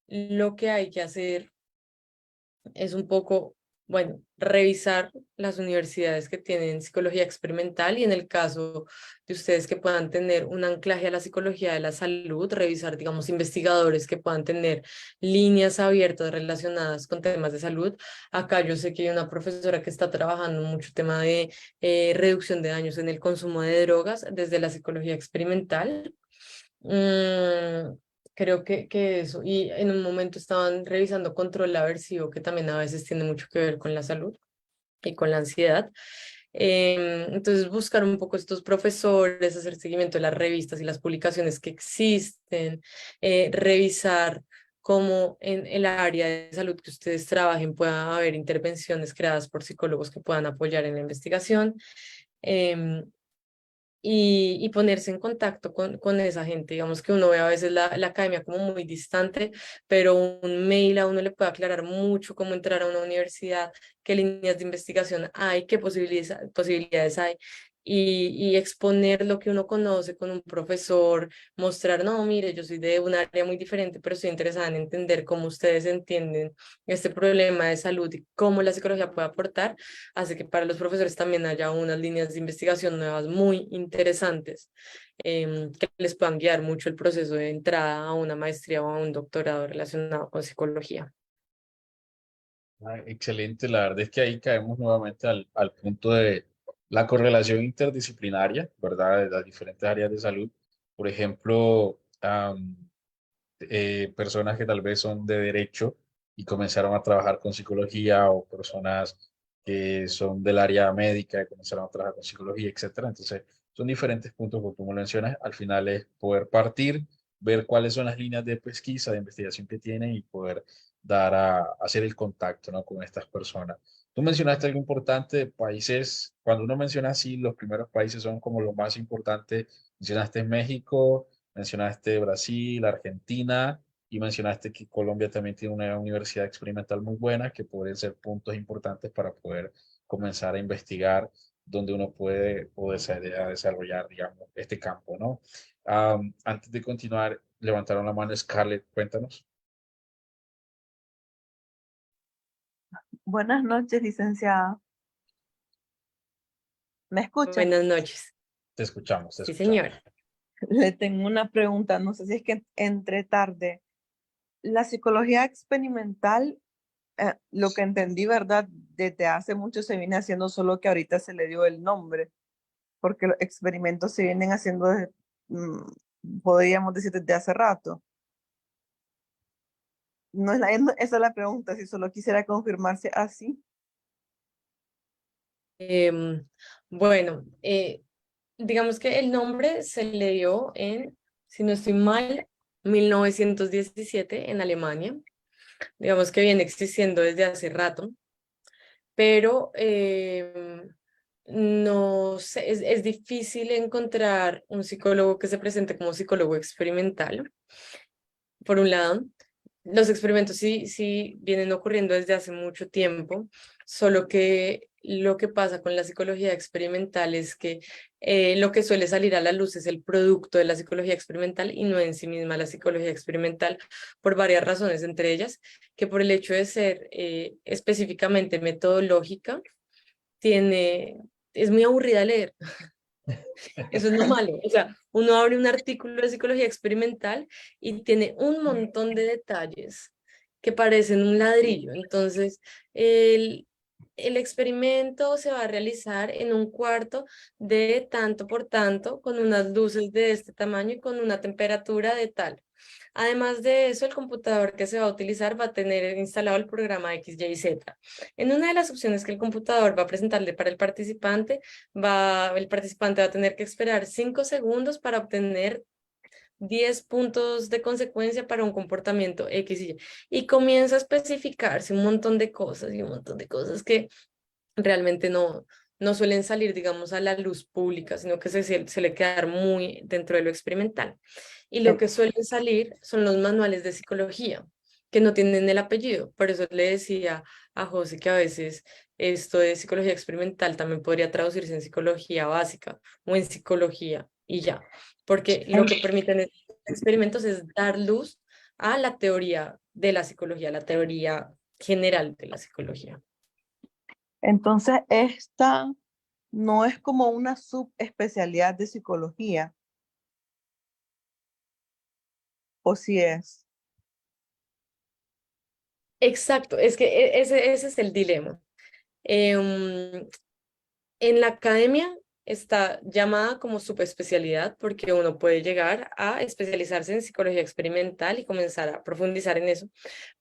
lo que hay que hacer es un poco, bueno, revisar las universidades que tienen psicología experimental y en el caso de ustedes que puedan tener un anclaje a la psicología de la salud, revisar, digamos, investigadores que puedan tener líneas abiertas relacionadas con temas de salud. Acá yo sé que hay una profesora que está trabajando mucho tema de reducción de daños en el consumo de drogas desde la psicología experimental. Mm, creo que eso. Y en un momento estaban revisando control aversivo, que también a veces tiene mucho que ver con la salud y con la ansiedad. Entonces, buscar un poco estos profesores, hacer seguimiento de las revistas y las publicaciones que existen, revisar cómo en el área de salud que ustedes trabajen pueda haber intervenciones creadas por psicólogos que puedan apoyar en la investigación. em, y ponerse en contacto con esa gente. Digamos que uno ve a veces la academia como muy distante, pero un mail a uno le puede aclarar mucho cómo entrar a una universidad, qué líneas de investigación hay, qué posibilidades hay. Y exponer lo que uno conoce con un profesor, mostrar, no, mire, yo soy de un área muy diferente, pero estoy interesada en entender cómo ustedes entienden este problema de salud y cómo la psicología puede aportar, hace que para los profesores también haya unas líneas de investigación nuevas muy interesantes, que les puedan guiar mucho el proceso de entrada a una maestría o a un doctorado relacionado con psicología. Excelente, la verdad es que ahí caemos nuevamente al punto de la correlación interdisciplinaria, ¿verdad? De las diferentes áreas de salud. Por ejemplo, personas que tal vez son de derecho y comenzaron a trabajar con psicología, o personas que son del área médica y comenzaron a trabajar con psicología, etcétera. Entonces, son diferentes puntos, como tú me mencionas. Al final es poder partir, ver cuáles son las líneas de pesquisa, de investigación que tienen y poder hacer el contacto, ¿no?, con estas personas. Tú mencionaste algo importante, países, cuando uno menciona así, los primeros países son como los más importantes. Mencionaste México, mencionaste Brasil, Argentina, y mencionaste que Colombia también tiene una universidad experimental muy buena, que pueden ser puntos importantes para poder comenzar a investigar donde uno puede desarrollar, digamos, este campo, ¿no? Antes de continuar, levantaron la mano Scarlett, cuéntanos. Buenas noches, licenciada. ¿Me escucha? Buenas noches. Te escuchamos, te Sí, escuchamos. señora. Le tengo una pregunta, no sé si es que entré tarde. La psicología experimental, lo que entendí, ¿verdad? Desde hace mucho se viene haciendo, solo que ahorita se le dio el nombre, porque los experimentos se vienen haciendo, podríamos decir, desde hace rato. No es esa es la pregunta, si solo quisiera confirmarse así. Em, bueno, digamos que el nombre se le dio en, si no estoy mal, 1917 en Alemania. Digamos que viene existiendo desde hace rato, pero no sé, es difícil encontrar un psicólogo que se presente como psicólogo experimental, por un lado. Los experimentos sí vienen ocurriendo desde hace mucho tiempo, solo que lo que pasa con la psicología experimental es que lo que suele salir a la luz es el producto de la psicología experimental y no en sí misma la psicología experimental, por varias razones, entre ellas que por el hecho de ser específicamente metodológica, es muy aburrida leer. Eso es lo malo. O sea, uno abre un artículo de psicología experimental y tiene un montón de detalles que parecen un ladrillo. Entonces, el experimento se va a realizar en un cuarto de tanto por tanto, con unas luces de este tamaño y con una temperatura de tal. Además de eso, el computador que se va a utilizar va a tener instalado el programa X, Y, Z. En una de las opciones que el computador va a presentarle para el participante, el participante va a tener que esperar 5 segundos para obtener 10 puntos de consecuencia para un comportamiento X y Y. Y comienza a especificarse un montón de cosas y un montón de cosas que realmente no suelen salir, digamos, a la luz pública, sino que se le quedar muy dentro de lo experimental. Y lo En- que suelen salir son los manuales de psicología, que no tienen el apellido. Por eso le decía a José que a veces esto de psicología experimental también podría traducirse en psicología básica o en psicología y ya, porque lo que permiten estos experimentos es dar luz a la teoría de la psicología, la teoría general de la psicología. Entonces, esta no es como una subespecialidad de psicología, o si es. Exacto, es que ese es el dilema. Em, en la academia está llamada como subespecialidad porque uno puede llegar a especializarse en psicología experimental y comenzar a profundizar en eso,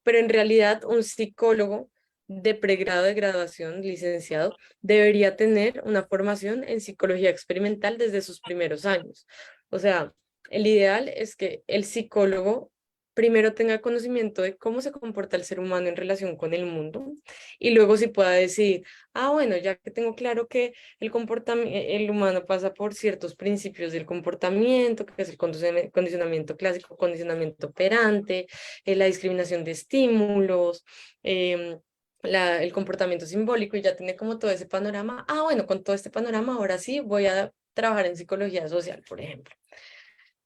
pero en realidad un psicólogo de pregrado de graduación, licenciado, debería tener una formación en psicología experimental desde sus primeros años. O sea, el ideal es que el psicólogo primero tenga conocimiento de cómo se comporta el ser humano en relación con el mundo y luego sí pueda decir, ah, bueno, ya que tengo claro que el humano pasa por ciertos principios del comportamiento, que es el condicionamiento clásico, condicionamiento operante, la discriminación de estímulos, el comportamiento simbólico y ya tiene como todo ese panorama. Ah, bueno, con todo este panorama ahora sí voy a trabajar en psicología social, por ejemplo.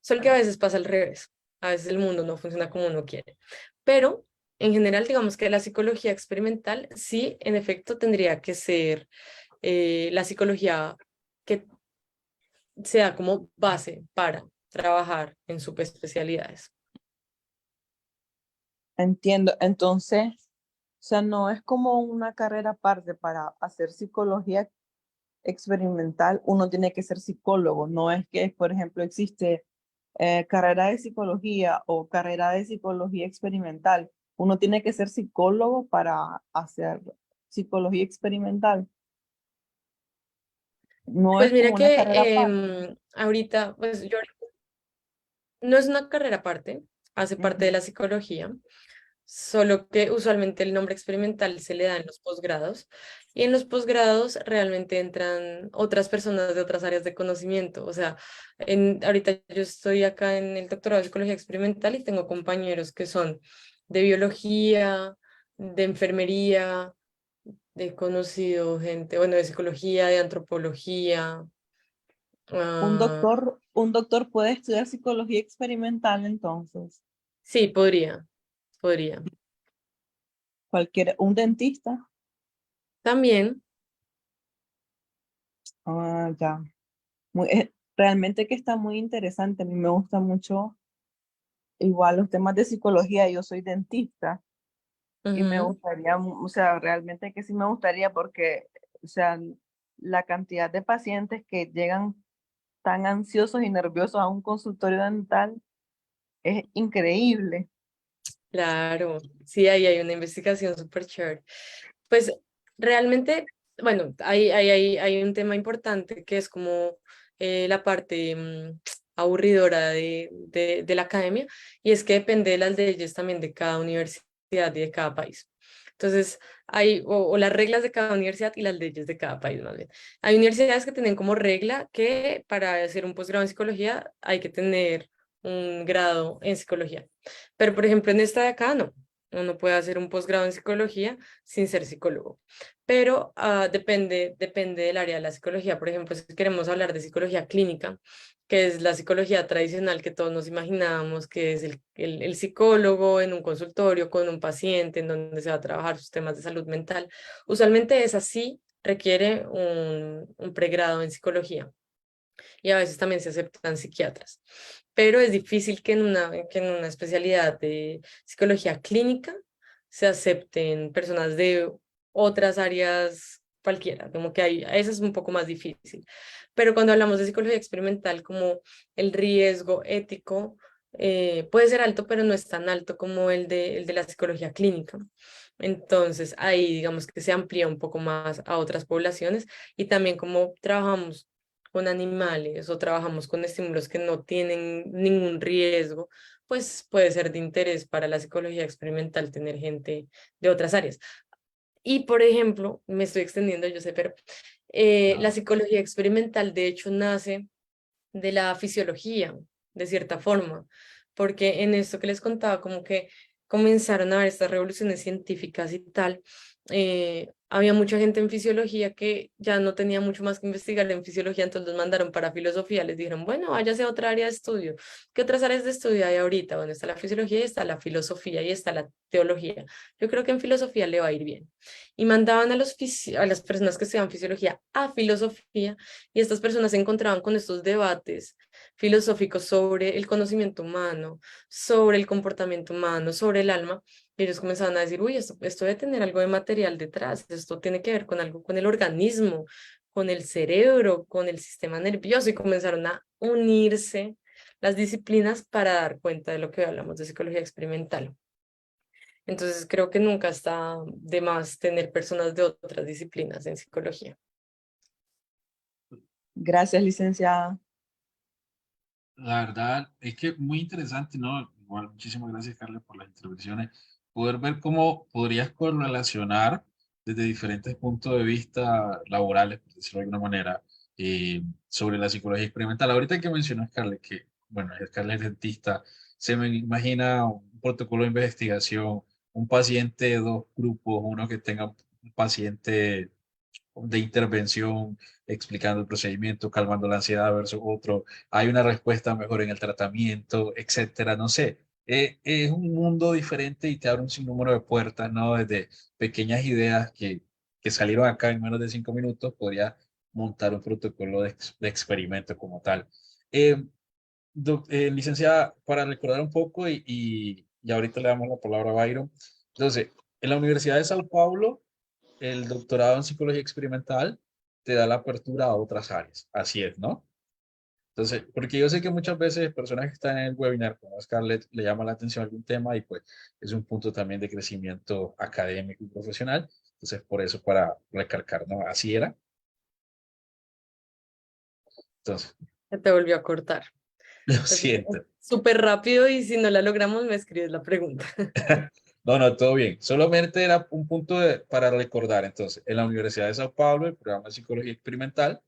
Solo que a veces pasa al revés. A veces el mundo no funciona como uno quiere. Pero en general, digamos que la psicología experimental sí, en efecto, tendría que ser la psicología que sea como base para trabajar en subespecialidades. Entiendo. Entonces, o sea, no es como una carrera aparte para hacer psicología experimental, uno tiene que ser psicólogo. No es que, por ejemplo, existe carrera de psicología o carrera de psicología experimental. Uno tiene que ser psicólogo para hacer psicología experimental. No Pues es mira como una que carrera aparte. ahorita, pues yo no es una carrera aparte, hace parte de Ujú. la psicología, solo que usualmente el nombre experimental se le da en los posgrados y en los posgrados realmente entran otras personas de otras áreas de conocimiento. O sea, ahorita yo estoy acá en el doctorado de psicología experimental y tengo compañeros que son de biología, de enfermería, de conocido gente, bueno, de psicología, de antropología. ah, Un doctor puede estudiar psicología experimental, entonces, sí, podría. un dentista. También. Ah, ya. Realmente que está muy interesante. A mí me gusta mucho igual los temas de psicología. Yo soy dentista y me Ujú. gustaría, o sea, realmente que sí me gustaría porque, o sea, la cantidad de pacientes que llegan tan ansiosos y nerviosos a un consultorio dental es increíble. Claro, sí, ahí hay una investigación súper chévere. Pues realmente, bueno, hay un tema importante que es como la parte aburridora de la academia, y es que depende de las leyes también de cada universidad y de cada país. Entonces, o las reglas de cada universidad y las leyes de cada país, más bien. Hay universidades que tienen como regla que para hacer un posgrado en psicología hay que tener un grado en psicología. Pero, por ejemplo, en esta de acá no. Uno puede hacer un posgrado en psicología sin ser psicólogo. Pero depende del área de la psicología. Por ejemplo, si queremos hablar de psicología clínica, que es la psicología tradicional que todos nos imaginábamos, que es el psicólogo en un consultorio con un paciente en donde se va a trabajar sus temas de salud mental. Usualmente es así, requiere un pregrado en psicología y a veces también se aceptan psiquiatras. Pero es difícil que en una especialidad de psicología clínica se acepten personas de otras áreas cualquiera, como que eso es un poco más difícil. Pero cuando hablamos de psicología experimental, como el riesgo ético puede ser alto, pero no es tan alto como el de la psicología clínica. Entonces, ahí digamos que se amplía un poco más a otras poblaciones y también como trabajamos con animales o trabajamos con estímulos que no tienen ningún riesgo, pues puede ser de interés para la psicología experimental tener gente de otras áreas. Y por ejemplo, me estoy extendiendo, yo sé, pero la No. psicología experimental de hecho nace de la fisiología, de cierta forma, porque en esto que les contaba, como que comenzaron a haber estas revoluciones científicas y tal, había mucha gente en fisiología que ya no tenía mucho más que investigar en fisiología, entonces los mandaron para filosofía, les dijeron, bueno, váyase a otra área de estudio. ¿Qué otras áreas de estudio hay ahorita? Bueno, está la fisiología y está la filosofía y está la teología. Yo creo que en filosofía le va a ir bien. Y mandaban a las personas que estudian fisiología a filosofía y estas personas se encontraban con estos debates filosóficos sobre el conocimiento humano, sobre el comportamiento humano, sobre el alma. Y ellos comenzaban a decir, uy, esto debe tener algo de material detrás, esto tiene que ver con algo, con el organismo, con el cerebro, con el sistema nervioso, y comenzaron a unirse las disciplinas para dar cuenta de lo que hablamos de psicología experimental. Entonces creo que nunca está de más tener personas de otras disciplinas en psicología. Gracias, licenciada. La verdad es que muy interesante, ¿no? Igual, muchísimas gracias, Carla, por las intervenciones. Poder ver cómo podrías correlacionar desde diferentes puntos de vista laborales, por decirlo de alguna manera, sobre la psicología experimental. Ahorita que mencionó Scarlett, que, bueno, Scarlett es dentista, se me imagina un protocolo de investigación, un paciente de dos grupos, uno que tenga un paciente de intervención, explicando el procedimiento, calmando la ansiedad versus otro, hay una respuesta mejor en el tratamiento, etcétera, no sé. Es un mundo diferente y te abre un sinnúmero de puertas, ¿no? Desde pequeñas ideas que salieron acá en menos de 5 minutos, podría montar un protocolo de experimento como tal. Licenciada, para recordar un poco y ahorita le damos la palabra a Byron. Entonces, en la Universidad de Sao Paulo, el doctorado en psicología experimental te da la apertura a otras áreas. Así es, ¿no? Entonces, porque yo sé que muchas veces personas que están en el webinar, como Scarlett, le llama la atención algún tema y pues es un punto también de crecimiento académico y profesional. Entonces, por eso para recalcar, ¿no? Así era. Entonces, Se te volvió a cortar. lo Entonces, siento. súper rápido y si no la logramos me escribes la pregunta. No, no, todo bien. Solamente era un punto para recordar. Entonces, en la Universidad de Sao Paulo, el programa de psicología experimental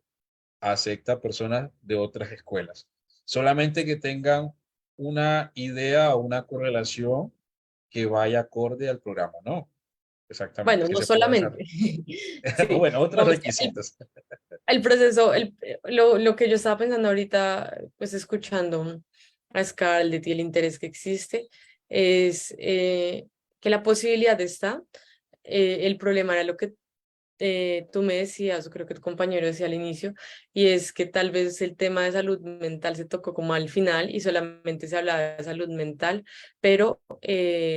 acepta personas de otras escuelas. Solamente que tengan una idea o una correlación que vaya acorde al programa, ¿no? Exactamente, Bueno, que no se pueda solamente. desarrollar. Sí, Bueno, otros digamos que requisitos. el proceso, lo que yo estaba pensando ahorita, pues escuchando a Scarlett y el interés que existe, es que la posibilidad está, el problema era lo que tú me decías, o creo que tu compañero decía al inicio, y es que tal vez el tema de salud mental se tocó como al final y solamente se hablaba de salud mental, pero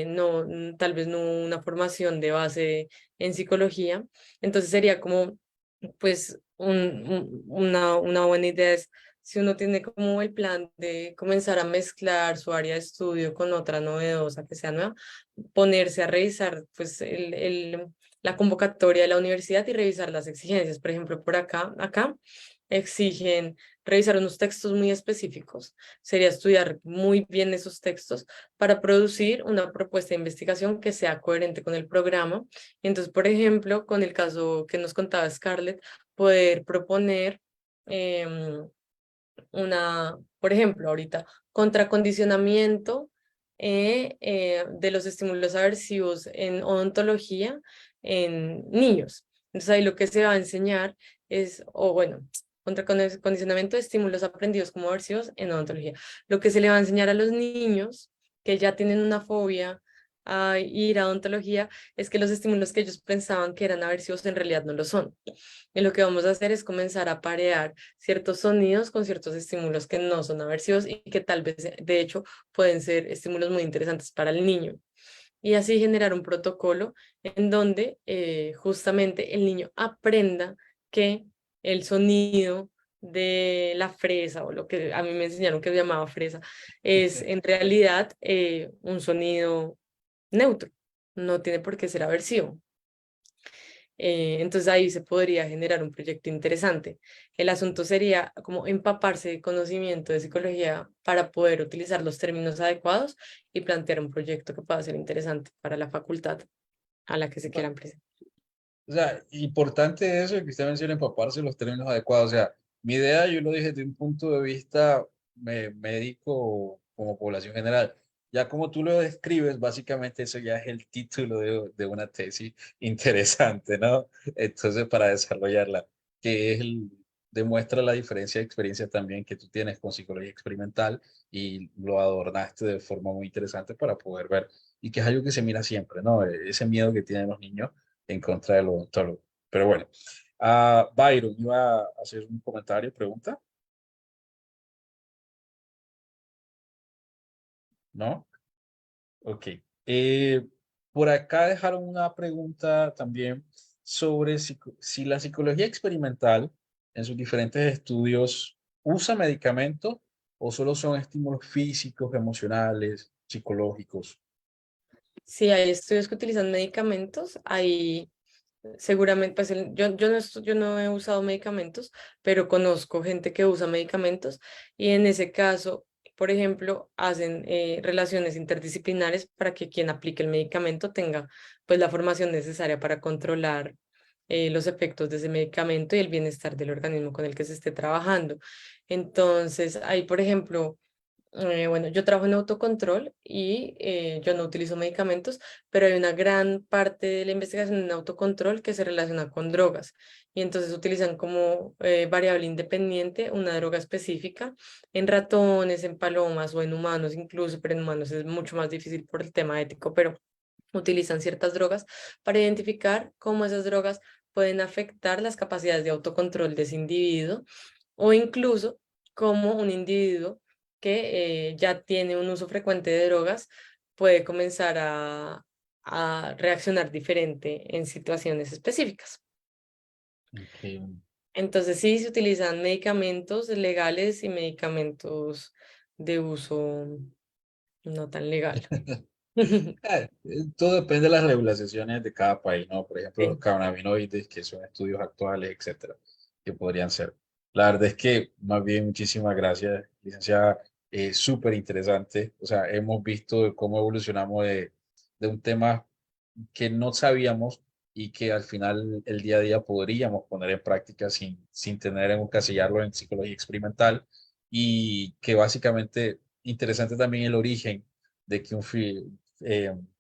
no, tal vez no una formación de base en psicología. Entonces sería como, pues, una buena idea es si uno tiene como el plan de comenzar a mezclar su área de estudio con otra novedosa que sea nueva, ponerse a revisar pues la convocatoria de la universidad y revisar las exigencias. Por ejemplo, por acá exigen revisar unos textos muy específicos. Sería estudiar muy bien esos textos para producir una propuesta de investigación que sea coherente con el programa. Entonces, por ejemplo, con el caso que nos contaba Scarlett, poder proponer por ejemplo, ahorita, contracondicionamiento de los estímulos aversivos en odontología en niños. Entonces ahí lo que se va a enseñar es, o bueno, contracondicionamiento de estímulos aprendidos como aversivos en odontología. Lo que se le va a enseñar a los niños que ya tienen una fobia a ir a odontología es que los estímulos que ellos pensaban que eran aversivos en realidad no lo son. Y lo que vamos a hacer es comenzar a parear ciertos sonidos con ciertos estímulos que no son aversivos y que tal vez, de hecho, pueden ser estímulos muy interesantes para el niño. Y así generar un protocolo en donde justamente el niño aprenda que el sonido de la fresa o lo que a mí me enseñaron que se llamaba fresa es en realidad un sonido neutro, no tiene por qué ser aversivo. Entonces ahí se podría generar un proyecto interesante. El asunto sería como empaparse de conocimiento de psicología para poder utilizar los términos adecuados y plantear un proyecto que pueda ser interesante para la facultad a la que se quieran presentar. O sea, importante eso que usted menciona, empaparse los términos adecuados. O sea, mi idea, yo lo dije desde un punto de vista médico como población general. Ya como tú lo describes, básicamente eso ya es el título de una tesis interesante, ¿no? Entonces, para desarrollarla, que es demuestra la diferencia de experiencia también que tú tienes con psicología experimental y lo adornaste de forma muy interesante para poder ver, y que es algo que se mira siempre, ¿no? Ese miedo que tienen los niños en contra del odontólogo. Pero bueno, Byron iba a hacer un comentario, pregunta, ¿no? Ok. Por acá dejaron una pregunta también sobre si la psicología experimental en sus diferentes estudios usa medicamentos o solo son estímulos físicos, emocionales, psicológicos. Sí, hay estudios que utilizan medicamentos, hay seguramente, pues yo no he usado medicamentos, pero conozco gente que usa medicamentos y en ese caso, por ejemplo, hacen relaciones interdisciplinares para que quien aplique el medicamento tenga pues la formación necesaria para controlar los efectos de ese medicamento y el bienestar del organismo con el que se esté trabajando. Entonces, hay, por ejemplo, bueno, yo trabajo en autocontrol y yo no utilizo medicamentos, pero hay una gran parte de la investigación en autocontrol que se relaciona con drogas. Y entonces utilizan como variable independiente una droga específica en ratones, en palomas o en humanos incluso, pero en humanos es mucho más difícil por el tema ético, pero utilizan ciertas drogas para identificar cómo esas drogas pueden afectar las capacidades de autocontrol de ese individuo o incluso cómo un individuo que ya tiene un uso frecuente de drogas puede comenzar a reaccionar diferente en situaciones específicas. Ok. Entonces sí, se utilizan medicamentos legales y medicamentos de uso no tan legal. Todo depende de las regulaciones de cada país, ¿no? Por ejemplo, los Sí. cannabinoides, que son estudios actuales, etcétera, que podrían ser. La verdad es que, más bien, muchísimas gracias, licenciada. Súper interesante. O sea, hemos visto cómo evolucionamos de un tema que no sabíamos y que al final el día a día podríamos poner en práctica sin tener en encasillarlo en psicología experimental y que básicamente interesante también el origen de que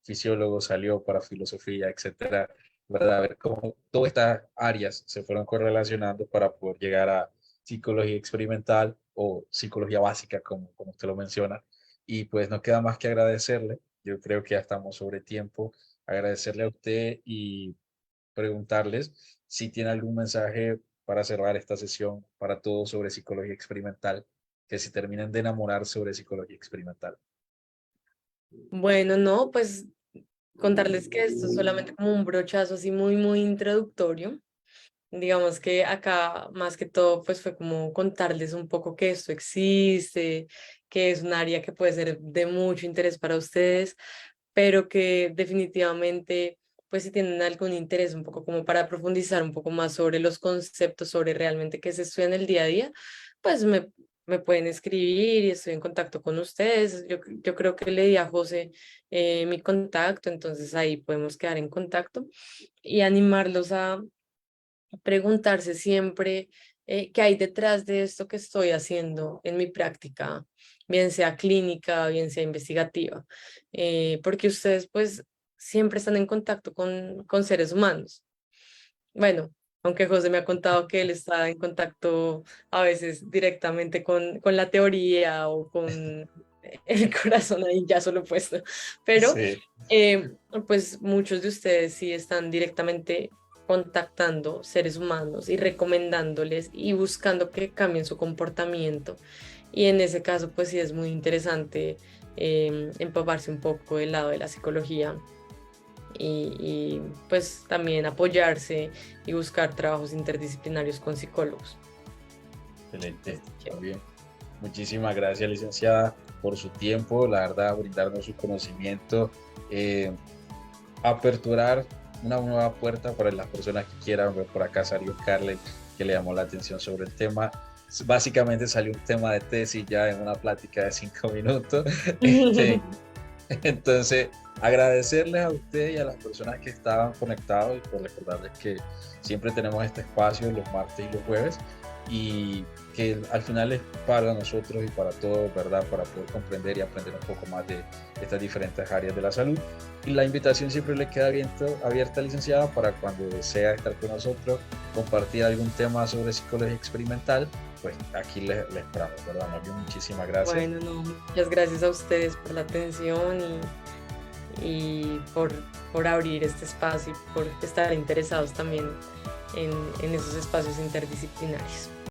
fisiólogo salió para filosofía, etcétera, ¿verdad? A ver cómo todas estas áreas se fueron correlacionando para poder llegar a psicología experimental o psicología básica, como usted lo menciona. Y pues no queda más que agradecerle. Yo creo que ya estamos sobre tiempo. Agradecerle a usted y preguntarles si tiene algún mensaje para cerrar esta sesión para todos sobre psicología experimental, que se terminen de enamorar sobre psicología experimental. Bueno, no, pues contarles que esto es solamente como un brochazo así muy, muy introductorio. Digamos que acá más que todo pues fue como contarles un poco que esto existe, que es un área que puede ser de mucho interés para ustedes, pero que definitivamente pues si tienen algún interés un poco como para profundizar un poco más sobre los conceptos, sobre realmente qué se estudia en el día a día, pues me pueden escribir y estoy en contacto con ustedes. Yo creo que le di a José mi contacto, entonces ahí podemos quedar en contacto y animarlos a preguntarse siempre qué hay detrás de esto que estoy haciendo en mi práctica, bien sea clínica, bien sea investigativa, porque ustedes pues siempre están en contacto con seres humanos. Bueno, aunque José me ha contado que él está en contacto a veces directamente con la teoría o con el corazón ahí ya solo puesto, pero Sí, eh, pues muchos de ustedes sí están directamente contactando seres humanos y recomendándoles y buscando que cambien su comportamiento. Y en ese caso, pues sí es muy interesante empaparse un poco del lado de la psicología pues también apoyarse y buscar trabajos interdisciplinarios con psicólogos. excelente. Así que, Muy bien. Muchísimas gracias, licenciada, por su tiempo, la verdad, brindarnos su conocimiento, aperturar una nueva puerta para las personas que quieran ver. Por acá salió Carly, que le llamó la atención sobre el tema. Básicamente salió un tema de tesis ya en una plática de 5 minutos. Este, Entonces, agradecerles a ustedes y a las personas que estaban conectados y por recordarles que siempre tenemos este espacio los martes y los jueves y que al final es para nosotros y para todos, ¿verdad? Para poder comprender y aprender un poco más de estas diferentes áreas de la salud. Y la invitación siempre le queda abierta, licenciada, para cuando desea estar con nosotros, compartir algún tema sobre psicología experimental, pues aquí les esperamos, ¿verdad? Más bien, muchísimas gracias. bueno, no, muchas gracias a ustedes por la atención y por abrir este espacio y por estar interesados también en esos espacios interdisciplinarios.